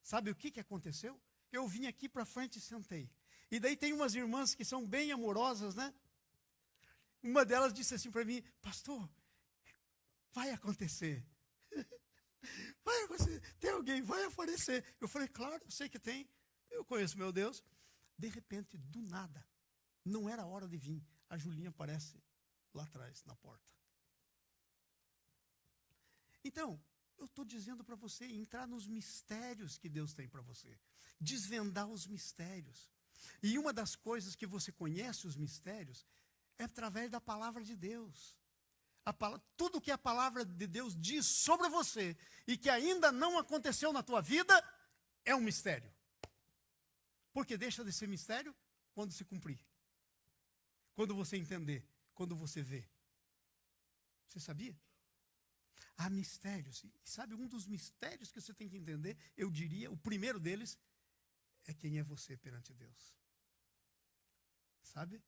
Sabe o que aconteceu? Eu vim aqui para frente e sentei. E daí tem umas irmãs que são bem amorosas, né? Uma delas disse assim para mim, pastor, vai acontecer. Vai acontecer. Tem alguém, vai aparecer. Eu falei, claro, eu sei que tem. Eu conheço meu Deus. De repente, do nada, não era hora de vir. A Julinha aparece lá atrás, na porta. Então, eu estou dizendo para você entrar nos mistérios que Deus tem para você. Desvendar os mistérios. E uma das coisas que você conhece os mistérios é através da palavra de Deus. Tudo que a palavra de Deus diz sobre você e que ainda não aconteceu na tua vida é um mistério. Porque deixa de ser mistério quando se cumprir. Quando você entender, quando você vê. Você sabia? Há mistérios. E sabe, um dos mistérios que você tem que entender, eu diria, o primeiro deles, é quem é você perante Deus. Sabe?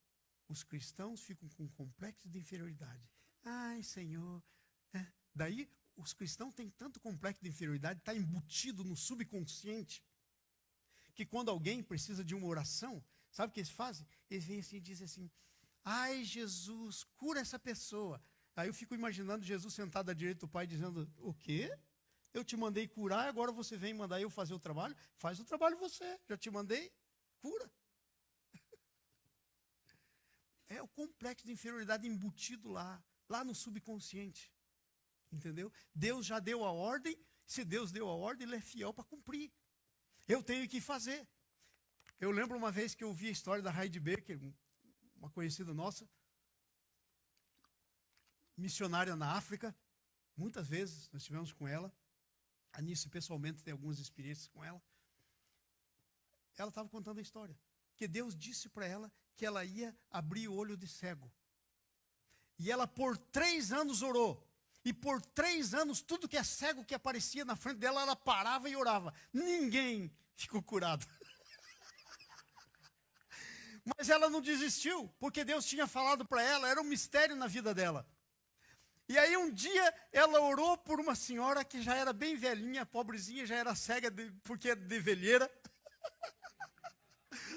Os cristãos ficam com um complexo de inferioridade. Ai, Senhor. Daí, os cristãos têm tanto complexo de inferioridade, está embutido no subconsciente, que quando alguém precisa de uma oração, sabe o que eles fazem? Eles vêm assim e dizem assim, ai, Jesus, cura essa pessoa. Aí eu fico imaginando Jesus sentado à direita do Pai dizendo, o quê? Eu te mandei curar, agora você vem mandar eu fazer o trabalho? Faz o trabalho você, já te mandei, cura. É o complexo de inferioridade embutido lá no subconsciente. Entendeu? Deus já deu a ordem, se Deus deu a ordem, Ele é fiel para cumprir. Eu tenho que fazer. Eu lembro uma vez que eu vi a história da Heidi Baker, uma conhecida nossa, missionária na África, muitas vezes nós estivemos com ela, a Nice pessoalmente tem algumas experiências com ela. Ela estava contando a história, que Deus disse para ela que ela ia abrir o olho de cego. E ela por 3 anos orou. E por 3 anos, tudo que é cego que aparecia na frente dela, ela parava e orava. Ninguém ficou curado. Mas ela não desistiu, porque Deus tinha falado para ela, era um mistério na vida dela. E aí um dia ela orou por uma senhora que já era bem velhinha, pobrezinha, já era cega porque é de velheira.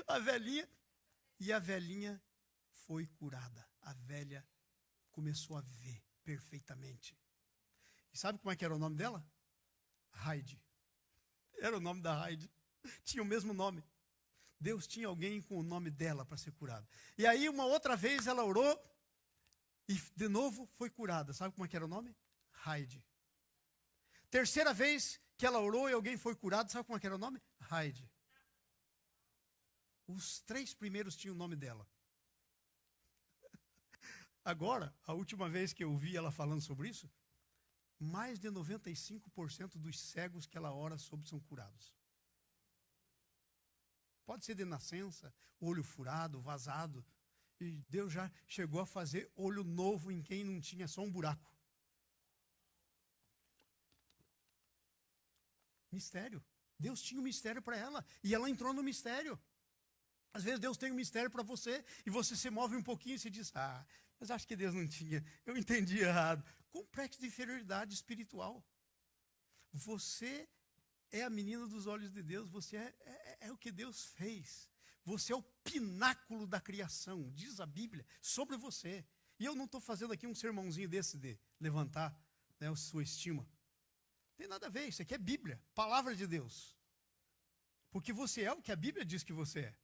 A velhinha. E a velhinha foi curada. A velha começou a ver perfeitamente. E sabe como é que era o nome dela? Heidi. Era o nome da Heidi. Tinha o mesmo nome. Deus tinha alguém com o nome dela para ser curado. E aí uma outra vez ela orou e de novo foi curada. Sabe como é que era o nome? Heidi. Terceira vez que ela orou e alguém foi curado, sabe como é que era o nome? Heidi. Os 3 primeiros tinham o nome dela. Agora, a última vez que eu ouvi ela falando sobre isso, mais de 95% dos cegos que ela ora sobre são curados. Pode ser de nascença, olho furado, vazado. E Deus já chegou a fazer olho novo em quem não tinha só um buraco. Mistério. Deus tinha um mistério para ela. E ela entrou no mistério. Às vezes Deus tem um mistério para você. E você se move um pouquinho e se diz, mas acho que Deus não tinha. Eu entendi errado. Complexo de inferioridade espiritual. Você é a menina dos olhos de Deus. Você é o que Deus fez. Você é o pináculo da criação, diz a Bíblia, sobre você. E eu não estou fazendo aqui um sermãozinho desse de levantar, né, a sua estima. Não tem nada a ver, isso aqui é Bíblia, palavra de Deus. Porque você é o que a Bíblia diz que você é.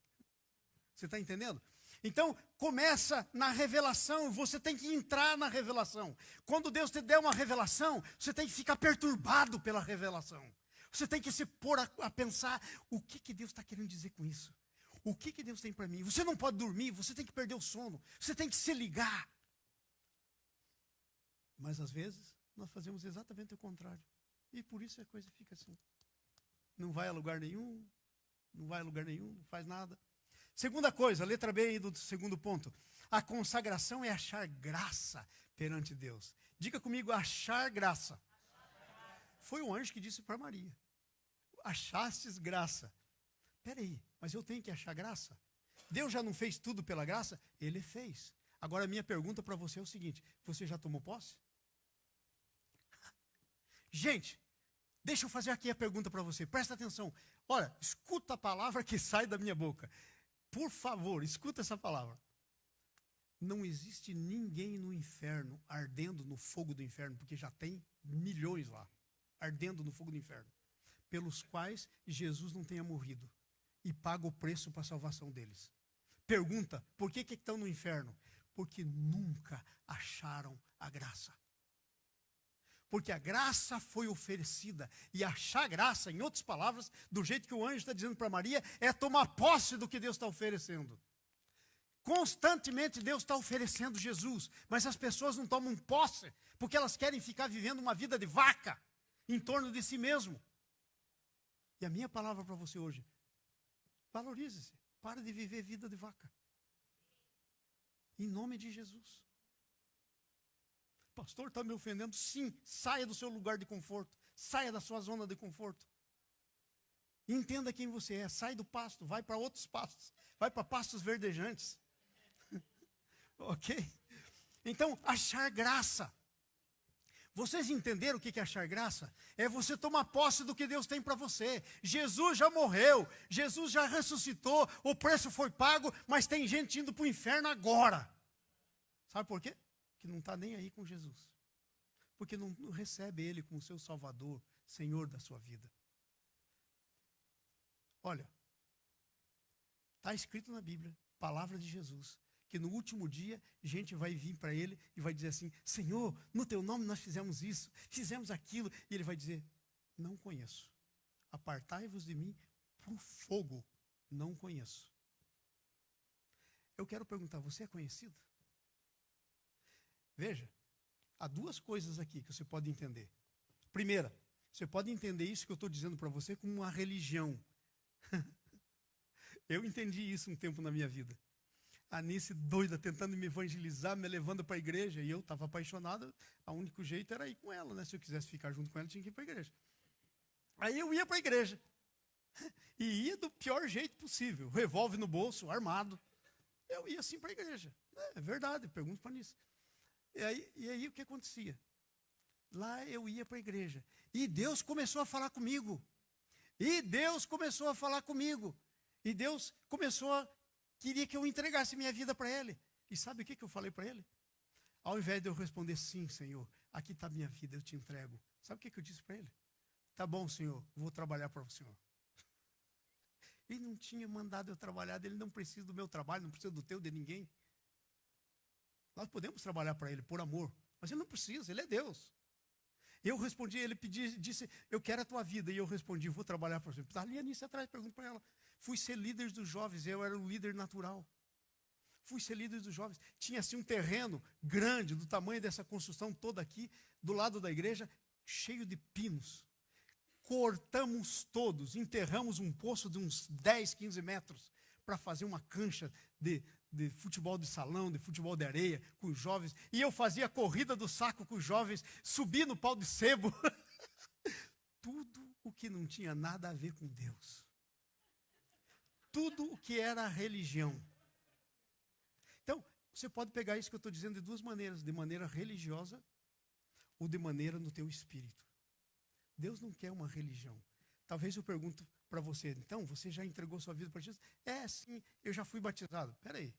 Você está entendendo? Então, começa na revelação, você tem que entrar na revelação. Quando Deus te der uma revelação, você tem que ficar perturbado pela revelação. Você tem que se pôr a pensar, o que Deus está querendo dizer com isso? O que Deus tem para mim? Você não pode dormir, você tem que perder o sono, você tem que se ligar. Mas às vezes, nós fazemos exatamente o contrário. E por isso a coisa fica assim. Não vai a lugar nenhum, não faz nada. Segunda coisa, letra B aí do segundo ponto. A consagração é achar graça perante Deus. Diga comigo, achar graça. Foi o anjo que disse para Maria. Achastes graça. Espera aí, mas eu tenho que achar graça? Deus já não fez tudo pela graça? Ele fez. Agora a minha pergunta para você é o seguinte, você já tomou posse? Gente, deixa eu fazer aqui a pergunta para você, presta atenção. Olha, escuta a palavra que sai da minha boca. Por favor, escuta essa palavra. Não existe ninguém no inferno ardendo no fogo do inferno, porque já tem milhões lá, ardendo no fogo do inferno, pelos quais Jesus não tenha morrido e paga o preço para a salvação deles. Pergunta, por que estão no inferno? Porque nunca acharam a graça. Porque a graça foi oferecida. E achar graça, em outras palavras, do jeito que o anjo está dizendo para Maria, é tomar posse do que Deus está oferecendo. Constantemente Deus está oferecendo Jesus, mas as pessoas não tomam posse, porque elas querem ficar vivendo uma vida de vaca, em torno de si mesmo. E a minha palavra para você hoje, valorize-se, pare de viver vida de vaca. Em nome de Jesus. Pastor, está me ofendendo? Sim, saia do seu lugar de conforto, saia da sua zona de conforto. Entenda quem você é, sai do pasto, vai para outros pastos, vai para pastos verdejantes. Ok? Então, achar graça. Vocês entenderam o que é achar graça? É você tomar posse do que Deus tem para você. Jesus já morreu, Jesus já ressuscitou, o preço foi pago, mas tem gente indo para o inferno agora. Sabe por quê? Porque não está nem aí com Jesus. Porque não recebe Ele como seu Salvador, Senhor da sua vida. Olha, está escrito na Bíblia, palavra de Jesus, que no último dia, gente vai vir para ele e vai dizer assim, Senhor, no teu nome nós fizemos isso, fizemos aquilo. E ele vai dizer, não conheço. Apartai-vos de mim para o fogo, não conheço. Eu quero perguntar, você é conhecido? Veja, há duas coisas aqui que você pode entender. Primeira, você pode entender isso que eu estou dizendo para você como uma religião. Eu entendi isso um tempo na minha vida. A Anice doida, tentando me evangelizar, me levando para a igreja. E eu estava apaixonado, o único jeito era ir com ela, né? Se eu quisesse ficar junto com ela, tinha que ir para a igreja. Aí eu ia para a igreja. E ia do pior jeito possível. Revólver no bolso, armado. Eu ia assim para a igreja. É verdade, pergunto para a Anice. E aí o que acontecia? Lá eu ia para a igreja. E Deus começou a falar comigo. E Deus queria que eu entregasse minha vida para Ele. E sabe o que eu falei para Ele? Ao invés de eu responder, sim, Senhor, aqui está a minha vida, eu te entrego. Sabe o que eu disse para Ele? Tá bom, Senhor, vou trabalhar para o Senhor. Ele não tinha mandado eu trabalhar, Ele não precisa do meu trabalho, não precisa do teu, de ninguém. Nós podemos trabalhar para Ele por amor, mas Ele não precisa, Ele é Deus. Eu respondi, Ele disse, eu quero a tua vida. E eu respondi, vou trabalhar para você. Está ali a Anice atrás, pergunto para ela. Fui ser líder dos jovens, eu era o líder natural. Fui ser líder dos jovens. Tinha assim um terreno grande, do tamanho dessa construção toda aqui, do lado da igreja, cheio de pinos. Cortamos todos, enterramos um poço de uns 10, 15 metros para fazer uma cancha de futebol de salão, de futebol de areia com os jovens. E eu fazia a corrida do saco com os jovens, subi no pau de sebo. Tudo o que não tinha nada a ver com Deus. Tudo o que era religião. Então, você pode pegar isso que eu estou dizendo de duas maneiras. De maneira religiosa ou de maneira no teu espírito. Deus não quer uma religião. Talvez eu pergunto para você, então, você já entregou sua vida para Jesus? Sim, eu já fui batizado. Espera aí.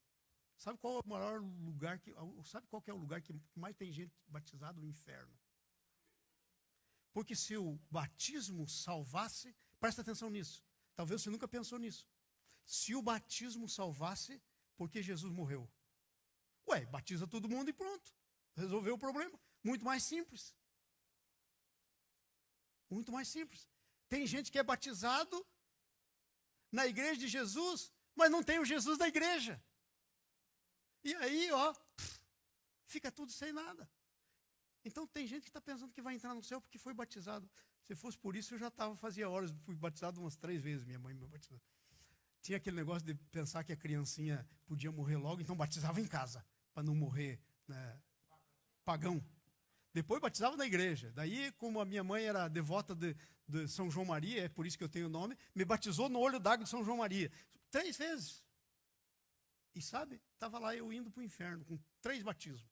Sabe qual é o maior lugar sabe qual que é o lugar que mais tem gente batizada? O inferno. Porque se o batismo salvasse, presta atenção nisso. Talvez você nunca pensou nisso. Se o batismo salvasse, por que Jesus morreu? Batiza todo mundo e pronto. Resolveu o problema. Muito mais simples. Muito mais simples. Tem gente que é batizado na igreja de Jesus, mas não tem o Jesus da igreja. E aí, fica tudo sem nada. Então tem gente que está pensando que vai entrar no céu porque foi batizado. Se fosse por isso, eu já fazia horas, fui batizado umas 3 vezes, minha mãe me batizou. Tinha aquele negócio de pensar que a criancinha podia morrer logo, então batizava em casa, para não morrer, né, pagão. Depois batizava na igreja. Daí, como a minha mãe era devota de São João Maria, é por isso que eu tenho o nome, me batizou no olho d'água de São João Maria. 3 vezes. E sabe, estava lá eu indo para o inferno, com 3 batismos.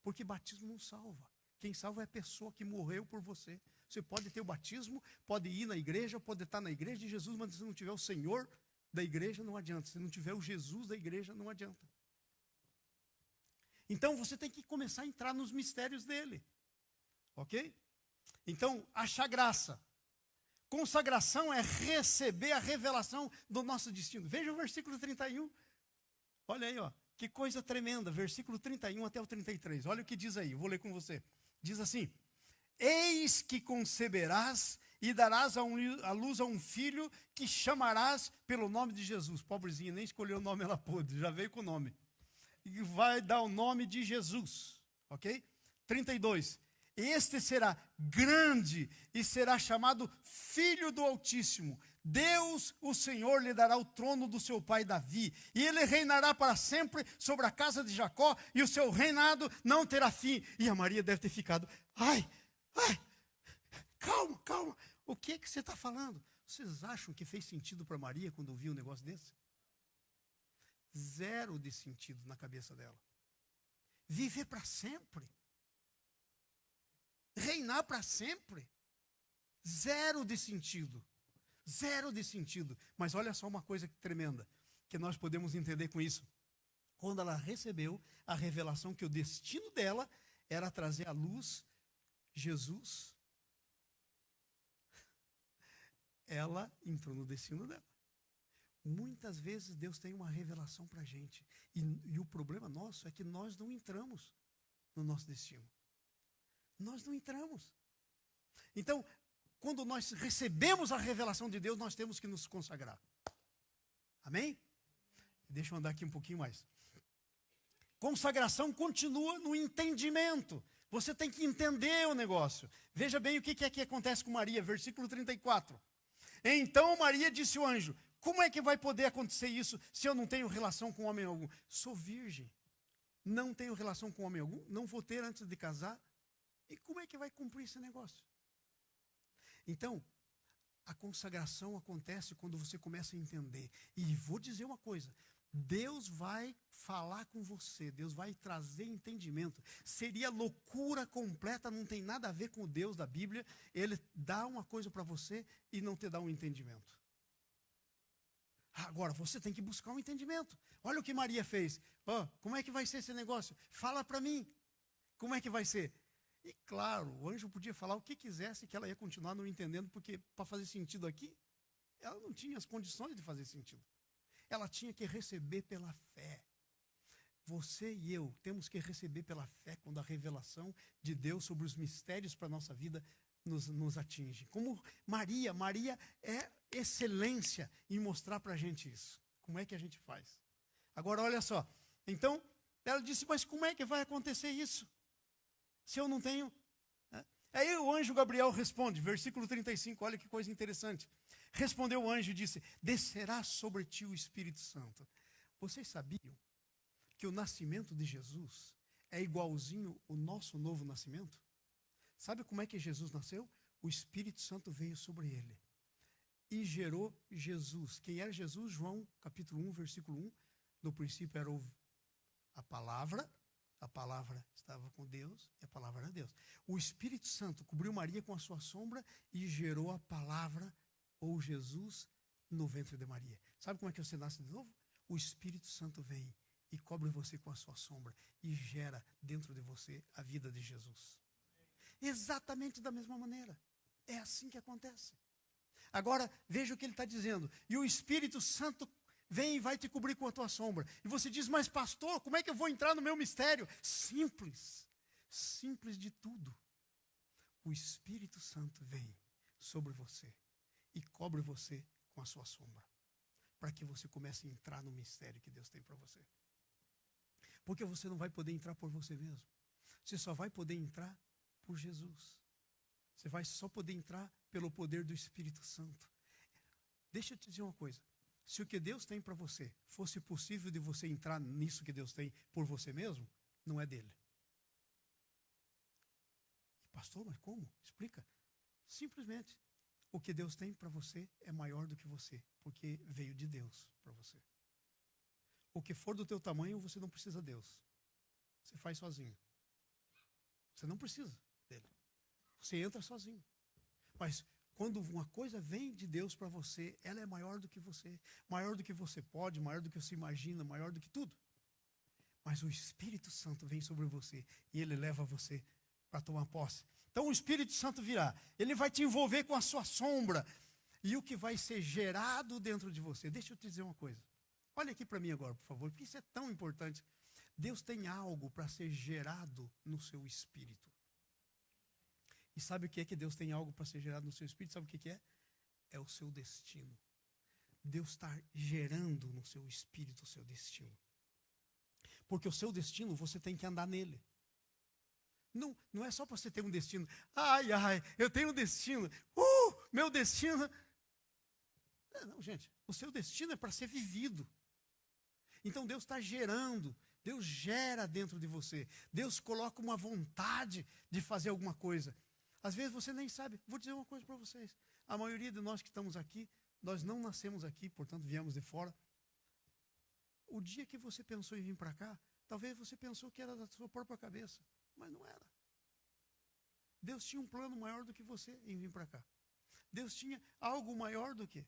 Porque batismo não salva. Quem salva é a pessoa que morreu por você. Você pode ter o batismo, pode ir na igreja, pode estar na igreja de Jesus, mas se não tiver o Senhor da igreja, não adianta. Se não tiver o Jesus da igreja, não adianta. Então, você tem que começar a entrar nos mistérios dele. Ok? Então, achar graça. Consagração é receber a revelação do nosso destino. Veja o versículo 31. Olha aí, que coisa tremenda. Versículo 31 até o 33. Olha o que diz aí, eu vou ler com você. Diz assim: eis que conceberás e darás à luz a um filho que chamarás pelo nome de Jesus. Pobrezinha, nem escolheu o nome ela pôde, já veio com o nome. E vai dar o nome de Jesus, ok? 32. Este será grande e será chamado Filho do Altíssimo. Deus, o Senhor, lhe dará o trono do seu pai Davi, e ele reinará para sempre sobre a casa de Jacó, e o seu reinado não terá fim. E a Maria deve ter ficado, calma, o que você está falando? Vocês acham que fez sentido para Maria quando ouviu um negócio desse? 0 de sentido na cabeça dela. Viver para sempre. Reinar para sempre. 0 de sentido. 0 de sentido. Mas olha só uma coisa tremenda que nós podemos entender com isso. Quando ela recebeu a revelação que o destino dela era trazer à luz Jesus, ela entrou no destino dela. Muitas vezes Deus tem uma revelação para a gente. E o problema nosso é que nós não entramos no nosso destino. Nós não entramos. Então, quando nós recebemos a revelação de Deus, nós temos que nos consagrar. Amém? Deixa eu andar aqui um pouquinho mais. Consagração continua no entendimento. Você tem que entender o negócio. Veja bem o que é que acontece com Maria, versículo 34. Então Maria disse ao anjo: Como é que vai poder acontecer isso se eu não tenho relação com homem algum? Sou virgem, não tenho relação com homem algum, não vou ter antes de casar. E como é que vai cumprir esse negócio? Então, a consagração acontece quando você começa a entender. E vou dizer uma coisa, Deus vai falar com você, Deus vai trazer entendimento. Seria loucura completa, não tem nada a ver com o Deus da Bíblia, ele dá uma coisa para você e não te dá um entendimento. Agora, você tem que buscar um entendimento. Olha o que Maria fez. Como é que vai ser esse negócio? Fala para mim. Como é que vai ser? E claro, o anjo podia falar o que quisesse, que ela ia continuar não entendendo, porque para fazer sentido aqui, ela não tinha as condições de fazer sentido. Ela tinha que receber pela fé. Você e eu temos que receber pela fé quando a revelação de Deus sobre os mistérios para a nossa vida nos atinge. Como Maria é excelência em mostrar para a gente isso. Como é que a gente faz? Agora, olha só. Então, ela disse, mas como é que vai acontecer isso? Se eu não tenho... Aí o anjo Gabriel responde, versículo 35, olha que coisa interessante. Respondeu o anjo e disse, descerá sobre ti o Espírito Santo. Vocês sabiam que o nascimento de Jesus é igualzinho ao nosso novo nascimento? Sabe como é que Jesus nasceu? O Espírito Santo veio sobre ele e gerou Jesus. Quem era Jesus? João capítulo 1, versículo 1. No princípio era a palavra estava com Deus e a palavra era Deus. O Espírito Santo cobriu Maria com a sua sombra e gerou a palavra ou Jesus no ventre de Maria. Sabe como é que você nasce de novo? O Espírito Santo vem e cobre você com a sua sombra e gera dentro de você a vida de Jesus. Exatamente da mesma maneira. É assim que acontece. Agora, veja o que ele está dizendo. E o Espírito Santo vem e vai te cobrir com a tua sombra. E você diz, mas pastor, como é que eu vou entrar no meu mistério? Simples. Simples de tudo. O Espírito Santo vem sobre você e cobre você com a sua sombra. Para que você comece a entrar no mistério que Deus tem para você. Porque você não vai poder entrar por você mesmo. Você só vai poder entrar por Jesus. Você vai só poder entrar pelo poder do Espírito Santo. Deixa eu te dizer uma coisa. Se o que Deus tem para você fosse possível de você entrar nisso que Deus tem por você mesmo, não é dele. Pastor, mas como? Explica. Simplesmente, o que Deus tem para você é maior do que você, porque veio de Deus para você. O que for do teu tamanho, você não precisa de Deus. Você faz sozinho. Você não precisa dele. Você entra sozinho. Mas quando uma coisa vem de Deus para você, ela é maior do que você pode, maior do que você imagina, maior do que tudo. Mas o Espírito Santo vem sobre você e ele leva você para tomar posse. Então o Espírito Santo virá, ele vai te envolver com a sua sombra e o que vai ser gerado dentro de você. Deixa eu te dizer uma coisa. Olha aqui para mim agora, por favor, porque isso é tão importante. Deus tem algo para ser gerado no seu espírito. E sabe o que é que Deus tem algo para ser gerado no seu espírito? Sabe o que é? É o seu destino. Deus está gerando no seu espírito o seu destino. Porque o seu destino, você tem que andar nele. Não é só para você ter um destino. Ai, eu tenho um destino. Meu destino. Não, gente, o seu destino é para ser vivido. Então Deus está gerando. Deus gera dentro de você. Deus coloca uma vontade de fazer alguma coisa. Às vezes você nem sabe. Vou dizer uma coisa para vocês. A maioria de nós que estamos aqui, nós não nascemos aqui, portanto viemos de fora. O dia que você pensou em vir para cá, talvez você pensou que era da sua própria cabeça, mas não era. Deus tinha um plano maior do que você em vir para cá. Deus tinha algo maior do que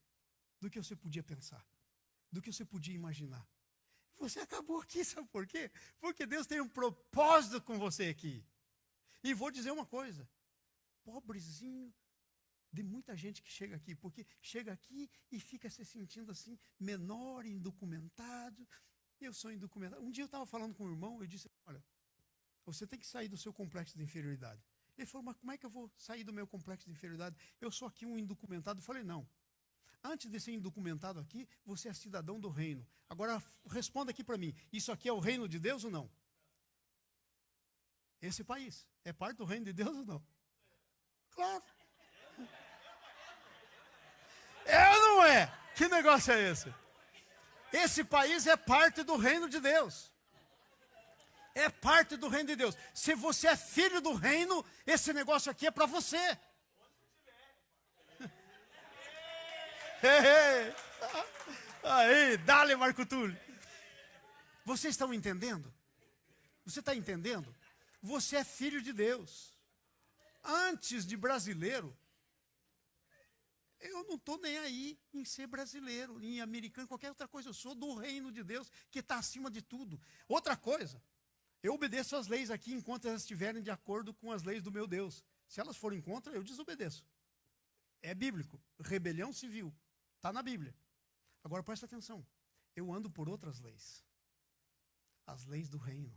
você podia pensar, do que você podia imaginar. Você acabou aqui, sabe por quê? Porque Deus tem um propósito com você aqui. E vou dizer uma coisa, pobrezinho de muita gente que chega aqui, porque chega aqui e fica se sentindo assim, menor, indocumentado. Eu sou indocumentado. Um dia eu estava falando com um irmão, eu disse, olha, você tem que sair do seu complexo de inferioridade. Ele falou, mas como é que eu vou sair do meu complexo de inferioridade? Eu sou aqui um indocumentado. Eu falei, não. Antes de ser indocumentado aqui, você é cidadão do reino. Agora, responda aqui para mim, isso aqui é o reino de Deus ou não? Esse país é parte do reino de Deus ou não? Claro. É ou não é? Que negócio é esse? Esse país é parte do reino de Deus. É parte do reino de Deus. Se você é filho do reino, esse negócio aqui é para você. Aí, dale, Marco Túlio. Vocês estão entendendo? Você está entendendo? Você é filho de Deus. Antes de brasileiro, eu não estou nem aí em ser brasileiro, em americano, qualquer outra coisa. Eu sou do reino de Deus, que está acima de tudo. Outra coisa, eu obedeço às leis aqui enquanto elas estiverem de acordo com as leis do meu Deus. Se elas forem contra, eu desobedeço. É bíblico. Rebelião civil. Está na Bíblia. Agora presta atenção. Eu ando por outras leis. As leis do reino.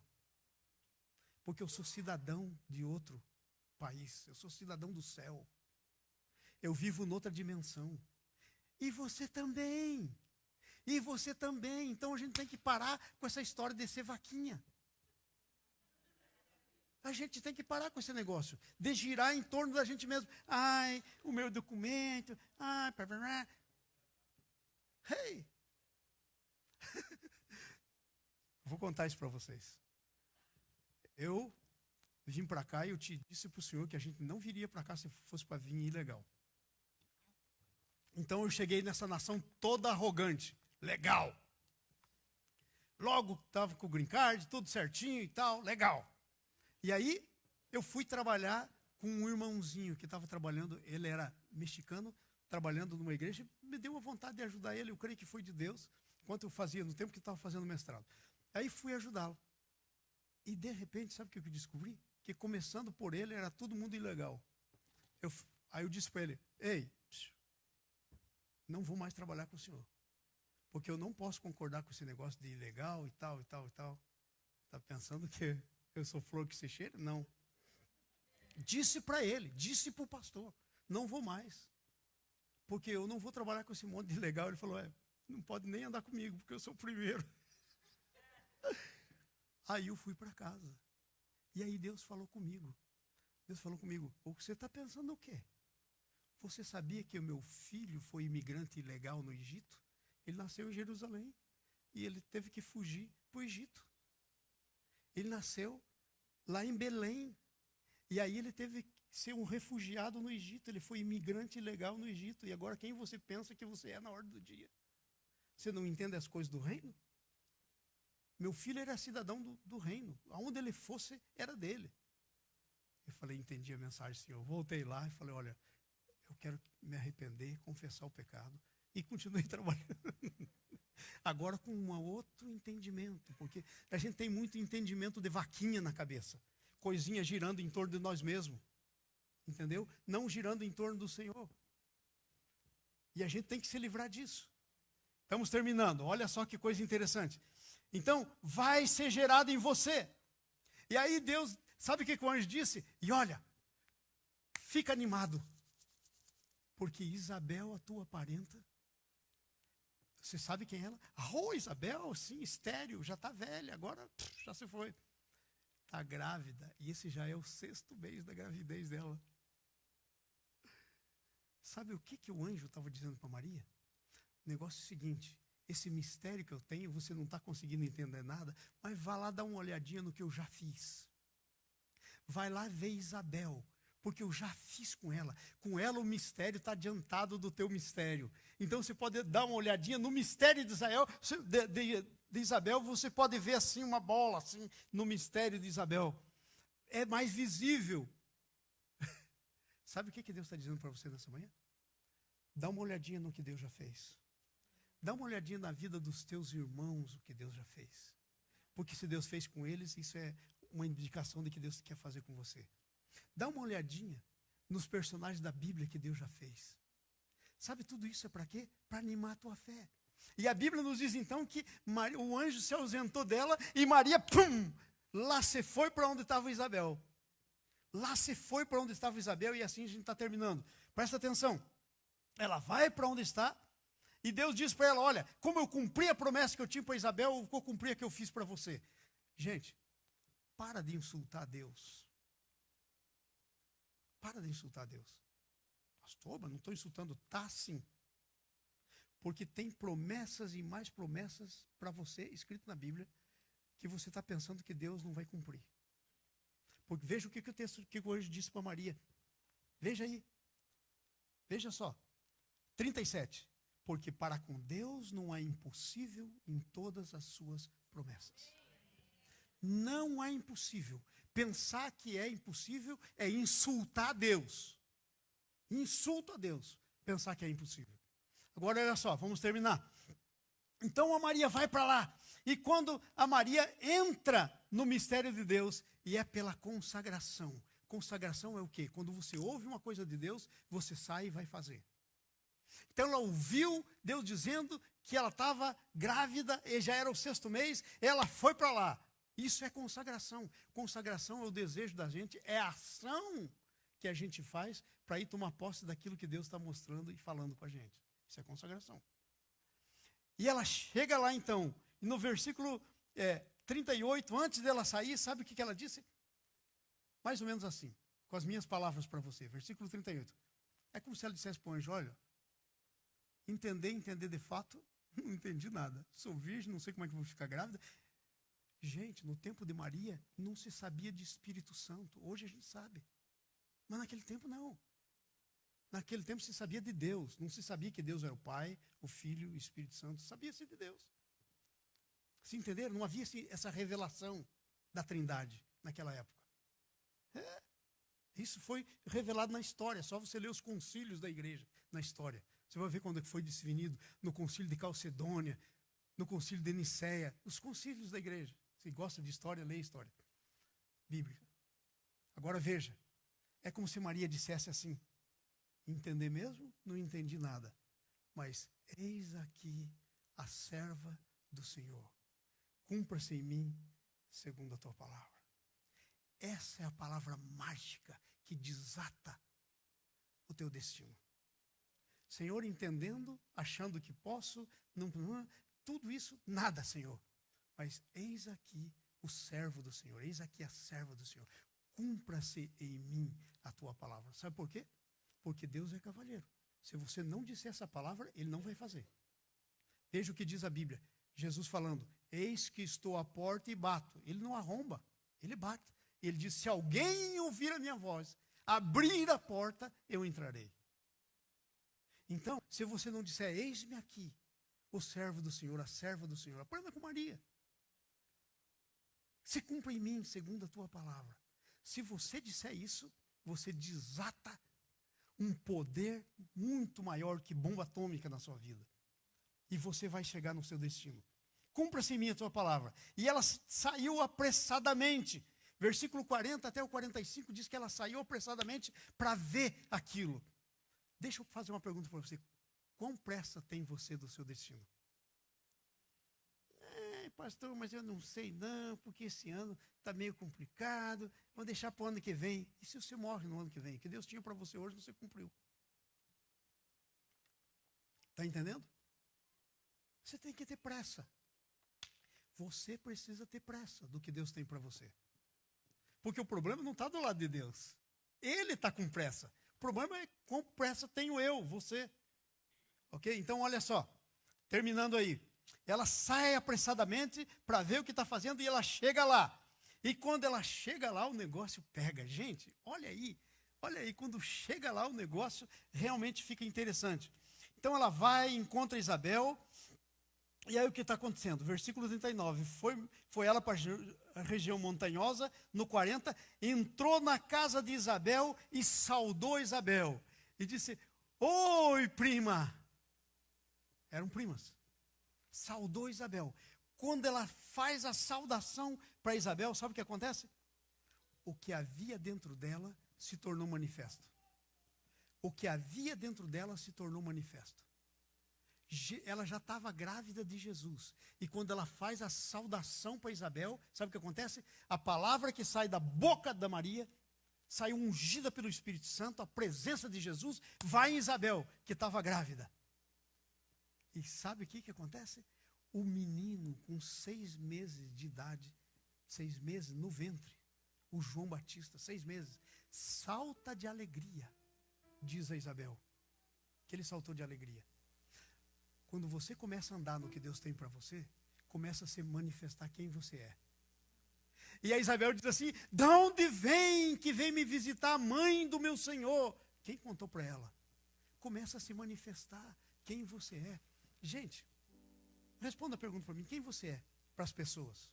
Porque eu sou cidadão de outro país. Eu sou cidadão do céu. Eu vivo noutra dimensão. E você também. E você também. Então a gente tem que parar com essa história de ser vaquinha. A gente tem que parar com esse negócio. De girar em torno da gente mesmo. Ai, o meu documento. Ai, hey! Vou contar isso para vocês. Eu vim para cá e eu te disse para o senhor que a gente não viria para cá se fosse para vir ilegal. Então eu cheguei nessa nação toda arrogante. Legal. Logo estava com o green card, tudo certinho e tal, legal. E aí eu fui trabalhar com um irmãozinho que estava trabalhando, ele era mexicano, trabalhando numa igreja, me deu a vontade de ajudar ele, eu creio que foi de Deus, enquanto eu fazia, no tempo que eu estava fazendo mestrado. Aí fui ajudá-lo. E de repente, sabe o que eu descobri? Que começando por ele, era todo mundo ilegal. Aí eu disse para ele, ei, não vou mais trabalhar com o senhor. Porque eu não posso concordar com esse negócio de ilegal e tal, e tal, e tal. Está pensando que eu sou flor que se cheira? Não. Disse para ele, disse para o pastor, não vou mais. Porque eu não vou trabalhar com esse monte de ilegal. Ele falou, não pode nem andar comigo, porque eu sou o primeiro. Aí eu fui para casa. E aí Deus falou comigo. Deus falou comigo, você está pensando o quê? Você sabia que o meu filho foi imigrante ilegal no Egito? Ele nasceu em Jerusalém. E ele teve que fugir para o Egito. Ele nasceu lá em Belém. E aí ele teve que ser um refugiado no Egito. Ele foi imigrante ilegal no Egito. E agora quem você pensa que você é na ordem do dia? Você não entende as coisas do reino? Meu filho era cidadão do reino. Aonde ele fosse, era dele. Eu falei, entendi a mensagem, senhor. Voltei lá e falei, olha, eu quero me arrepender, confessar o pecado. E continuei trabalhando. Agora com um outro entendimento. Porque a gente tem muito entendimento de vaquinha na cabeça. Coisinha girando em torno de nós mesmos. Entendeu? Não girando em torno do Senhor. E a gente tem que se livrar disso. Estamos terminando. Olha só que coisa interessante. Então, vai ser gerado em você. E aí Deus, sabe o que o anjo disse? E olha, fica animado. Porque Isabel, a tua parenta, você sabe quem é ela? Isabel, sim, estéril, já está velha, agora já se foi. Está grávida, e esse já é o 6º mês da gravidez dela. Sabe o que o anjo estava dizendo para Maria? O negócio é o seguinte, esse mistério que eu tenho, você não está conseguindo entender nada, mas vai lá dar uma olhadinha no que eu já fiz. Vai lá ver Isabel, porque eu já fiz com ela. Com ela o mistério está adiantado do teu mistério. Então você pode dar uma olhadinha no mistério de Isabel, você pode ver assim uma bola assim no mistério de Isabel. É mais visível. Sabe o que Deus está dizendo para você nessa manhã? Dá uma olhadinha no que Deus já fez. Dá uma olhadinha na vida dos teus irmãos, o que Deus já fez. Porque se Deus fez com eles, isso é uma indicação de que Deus quer fazer com você. Dá uma olhadinha nos personagens da Bíblia que Deus já fez. Sabe, tudo isso é para quê? Para animar a tua fé. E a Bíblia nos diz então que o anjo se ausentou dela e Maria, lá se foi para onde estava Isabel. Lá se foi para onde estava Isabel e assim a gente está terminando. Presta atenção. Ela vai para onde está e Deus diz para ela, olha, como eu cumpri a promessa que eu tinha para Isabel, eu vou cumprir a que eu fiz para você. Gente, para de insultar Deus. Para de insultar Deus. Pastor, mas não estou insultando. Tá sim. Porque tem promessas e mais promessas para você, escrito na Bíblia, que você está pensando que Deus não vai cumprir. Porque veja o que o texto que hoje disse para Maria. Veja aí. Veja só. 37. Porque para com Deus não há impossível em todas as suas promessas. Não há impossível. Pensar que é impossível é insultar a Deus. Insulto a Deus. Pensar que é impossível. Agora olha só, vamos terminar. Então a Maria vai para lá. E quando a Maria entra no mistério de Deus, e é pela consagração. Consagração é o quê? Quando você ouve uma coisa de Deus, você sai e vai fazer. Então ela ouviu Deus dizendo que ela estava grávida, e já era o 6º mês, ela foi para lá. Isso é consagração. Consagração é o desejo da gente, é a ação que a gente faz para ir tomar posse daquilo que Deus está mostrando e falando com a gente. Isso é consagração. E ela chega lá então, e no versículo 38, antes dela sair, sabe o que ela disse? Mais ou menos assim, com as minhas palavras para você. Versículo 38. É como se ela dissesse para o anjo, olha, entender de fato, não entendi nada. Sou virgem, não sei como é que eu vou ficar grávida. Gente, no tempo de Maria, não se sabia de Espírito Santo. Hoje a gente sabe. Mas naquele tempo não. Naquele tempo se sabia de Deus. Não se sabia que Deus era o Pai, o Filho e o Espírito Santo. Sabia-se de Deus. Se entenderam? Não havia essa revelação da Trindade naquela época. Isso foi revelado na história. Só você ler os concílios da igreja na história. Você vai ver quando foi definido no concílio de Calcedônia, no concílio de Nicéia, os concílios da igreja. Se gosta de história, leia história bíblica. Agora veja, é como se Maria dissesse assim, entender mesmo? Não entendi nada. Mas eis aqui a serva do Senhor. Cumpra-se em mim segundo a tua palavra. Essa é a palavra mágica que desata o teu destino. Senhor, entendendo, achando que posso, não, tudo isso, nada, Senhor. Mas eis aqui o servo do Senhor, eis aqui a serva do Senhor. Cumpra-se em mim a tua palavra. Sabe por quê? Porque Deus é cavalheiro. Se você não disser essa palavra, Ele não vai fazer. Veja o que diz a Bíblia. Jesus falando, eis que estou à porta e bato. Ele não arromba, Ele bate. Ele diz, se alguém ouvir a minha voz, abrir a porta, eu entrarei. Então, se você não disser, eis-me aqui, o servo do Senhor, a serva do Senhor, aprenda com Maria. Se cumpra em mim, segundo a tua palavra. Se você disser isso, você desata um poder muito maior que bomba atômica na sua vida. E você vai chegar no seu destino. Cumpra-se em mim a tua palavra. E ela saiu apressadamente. Versículo 40 até o 45 diz que ela saiu apressadamente para ver aquilo. Deixa eu fazer uma pergunta para você. Quão pressa tem você do seu destino? Pastor, mas eu não sei não, porque esse ano está meio complicado. Vou deixar para o ano que vem. E se você morre no ano que vem? O que Deus tinha para você hoje, você cumpriu. Está entendendo? Você tem que ter pressa. Você precisa ter pressa do que Deus tem para você. Porque o problema não está do lado de Deus. Ele está com pressa. O problema é quão pressa tenho eu, você. Ok? Então, olha só. Terminando aí. Ela sai apressadamente para ver o que está fazendo e ela chega lá. E quando ela chega lá, o negócio pega. Gente, olha aí. Olha aí, quando chega lá, o negócio realmente fica interessante. Então, ela vai, encontra Isabel. E aí o que está acontecendo? Versículo 39. Foi ela para a região montanhosa, no 40, entrou na casa de Isabel e saudou Isabel. E disse, oi, prima. Eram primas. Saudou Isabel. Quando ela faz a saudação para Isabel, sabe o que acontece? O que havia dentro dela se tornou manifesto. O que havia dentro dela se tornou manifesto. Ela já estava grávida de Jesus. E quando ela faz a saudação para Isabel, sabe o que acontece? A palavra que sai da boca da Maria, saiu ungida pelo Espírito Santo, a presença de Jesus, vai em Isabel, que estava grávida. E sabe o que acontece? O menino com 6 meses de idade, 6 meses no ventre, o João Batista, 6 meses, salta de alegria, diz a Isabel, que ele saltou de alegria. Quando você começa a andar no que Deus tem para você, começa a se manifestar quem você é. E a Isabel diz assim: de onde vem que vem me visitar a mãe do meu Senhor? Quem contou para ela? Começa a se manifestar quem você é. Gente, responda a pergunta para mim: quem você é para as pessoas?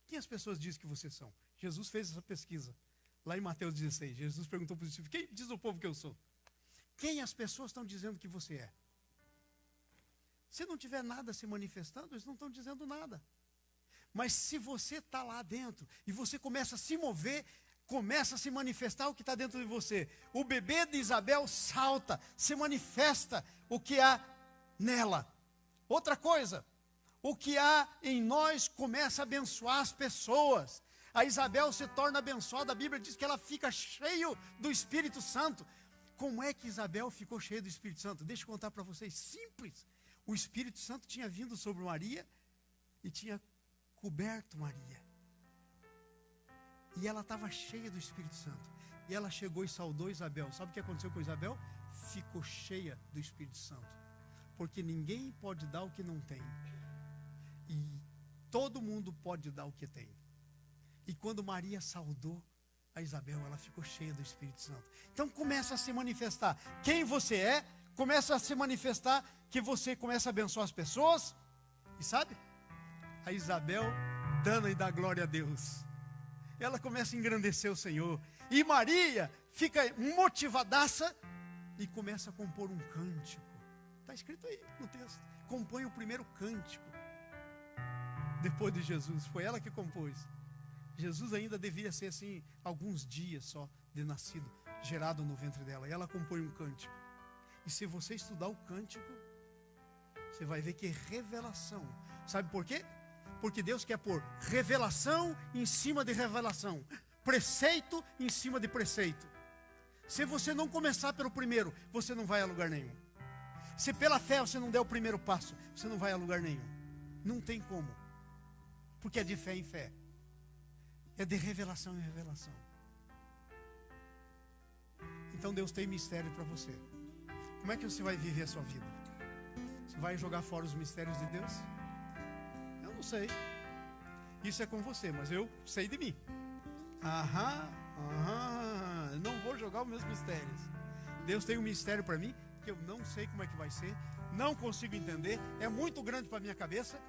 Quem as pessoas dizem que vocês são? Jesus fez essa pesquisa lá em Mateus 16. Jesus perguntou para os discípulos: quem diz o povo que eu sou? Quem as pessoas estão dizendo que você é? Se não tiver nada se manifestando, eles não estão dizendo nada. Mas se você está lá dentro e você começa a se mover, começa a se manifestar o que está dentro de você. O bebê de Isabel salta, se manifesta o que há nela. Outra coisa, o que há em nós começa a abençoar as pessoas. A Isabel se torna abençoada, a Bíblia diz que ela fica cheia do Espírito Santo. Como é que Isabel ficou cheia do Espírito Santo? Deixa eu contar para vocês, simples. O Espírito Santo tinha vindo sobre Maria e tinha coberto Maria. E ela estava cheia do Espírito Santo. E ela chegou e saudou Isabel. Sabe o que aconteceu com Isabel? Ficou cheia do Espírito Santo. Porque ninguém pode dar o que não tem. E todo mundo pode dar o que tem. E quando Maria saudou a Isabel, ela ficou cheia do Espírito Santo. Então começa a se manifestar quem você é, começa a se manifestar que você começa a abençoar as pessoas. E sabe? A Isabel dando e dá glória a Deus. Ela começa a engrandecer o Senhor. E Maria fica motivadaça e começa a compor um cântico. Está escrito aí no texto. Compõe o primeiro cântico. Depois de Jesus. Foi ela que compôs. Jesus ainda devia ser assim, alguns dias só de nascido, gerado no ventre dela. E ela compõe um cântico. E se você estudar o cântico, você vai ver que é revelação. Sabe por quê? Porque Deus quer pôr revelação em cima de revelação, preceito em cima de preceito. Se você não começar pelo primeiro, você não vai a lugar nenhum. Se pela fé você não der o primeiro passo, você não vai a lugar nenhum. Não tem como. Porque é de fé em fé. É de revelação em revelação. Então Deus tem mistério para você. Como é que você vai viver a sua vida? Você vai jogar fora os mistérios de Deus? Eu não sei. Isso é com você, mas eu sei de mim. Não vou jogar os meus mistérios. Deus tem um mistério para mim que eu não sei como é que vai ser, não consigo entender, é muito grande para a minha cabeça.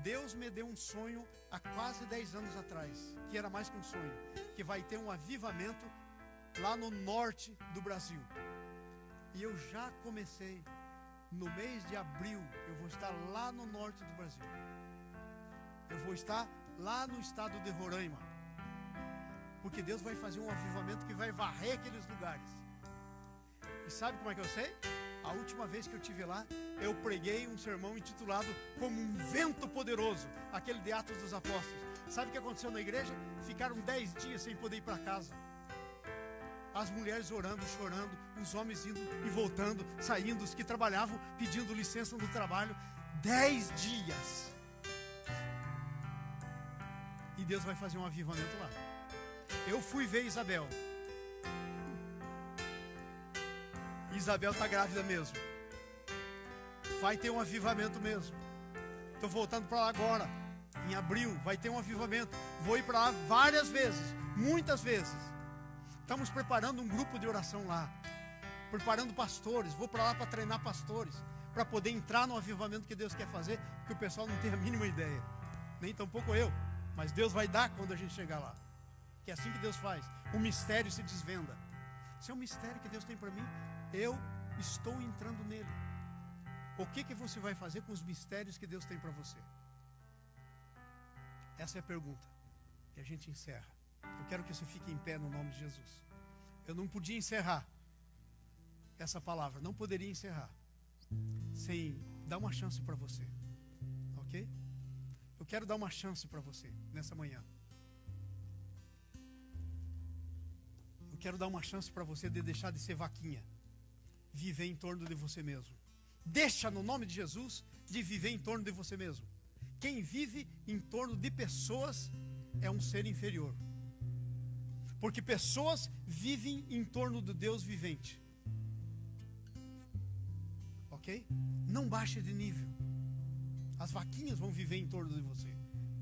Deus me deu um sonho há quase 10 anos atrás, que era mais que um sonho, que vai ter um avivamento lá no norte do Brasil. E eu já comecei, no mês de abril, eu vou estar lá no norte do Brasil. Eu vou estar lá no estado de Roraima. Porque Deus vai fazer um avivamento que vai varrer aqueles lugares. E sabe como é que eu sei? A última vez que eu estive lá, eu preguei um sermão intitulado Como um Vento Poderoso, aquele de Atos dos Apóstolos. Sabe o que aconteceu na igreja? Ficaram 10 dias sem poder ir para casa. As mulheres orando, chorando, os homens indo e voltando, saindo, os que trabalhavam pedindo licença do trabalho. 10 dias. E Deus vai fazer um avivamento lá. Eu fui ver Isabel. Isabel está grávida mesmo. Vai ter um avivamento mesmo. Estou voltando para lá agora. Em abril vai ter um avivamento. Vou ir para lá várias vezes. Muitas vezes. Estamos preparando um grupo de oração lá. Preparando pastores. Vou para lá para treinar pastores. Para poder entrar no avivamento que Deus quer fazer. Que o pessoal não tem a mínima ideia. Nem tampouco eu. Mas Deus vai dar quando a gente chegar lá. Que é assim que Deus faz. O mistério se desvenda. Esse é um mistério que Deus tem para mim. Eu estou entrando nele. O que você vai fazer com os mistérios que Deus tem para você? Essa é a pergunta. E a gente encerra. Eu quero que você fique em pé no nome de Jesus. Eu não podia encerrar essa palavra. Não poderia encerrar sem dar uma chance para você. Ok? Eu quero dar uma chance para você nessa manhã. Eu quero dar uma chance para você de deixar de ser vaquinha. Viver em torno de você mesmo. Deixa no nome de Jesus de viver em torno de você mesmo. Quem vive em torno de pessoas é um ser inferior. Porque pessoas vivem em torno do Deus vivente. Ok? Não baixe de nível. As vaquinhas vão viver em torno de você.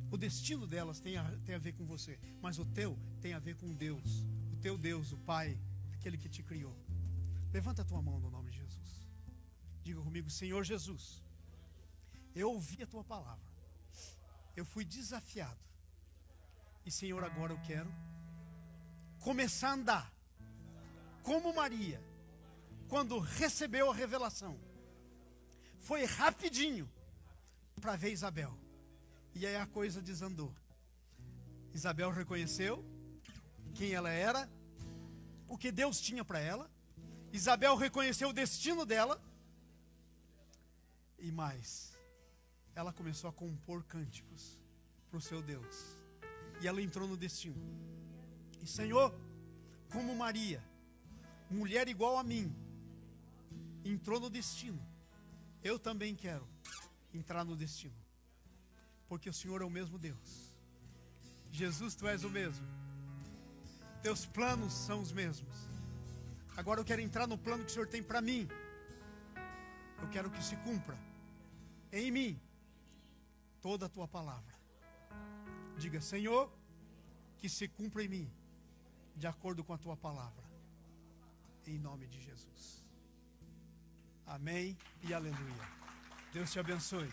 O destino delas tem a ver com você, mas o teu tem a ver com Deus. O teu Deus, o Pai, aquele que te criou. Levanta a tua mão no nome de Jesus. Diga comigo: Senhor Jesus, eu ouvi a tua palavra. Eu fui desafiado. E Senhor, agora eu quero começar a andar como Maria, quando recebeu a revelação. Foi rapidinho para ver Isabel. E aí a coisa desandou. Isabel reconheceu quem ela era, o que Deus tinha para ela. Isabel reconheceu o destino dela. E mais, ela começou a compor cânticos para o seu Deus. E ela entrou no destino. E Senhor, como Maria, mulher igual a mim, entrou no destino, eu também quero entrar no destino. Porque o Senhor é o mesmo Deus. Jesus, tu és o mesmo. Teus planos são os mesmos. Agora eu quero entrar no plano que o Senhor tem para mim. Eu quero que se cumpra em mim toda a tua palavra. Diga: Senhor, que se cumpra em mim de acordo com a tua palavra. Em nome de Jesus. Amém e aleluia. Deus te abençoe.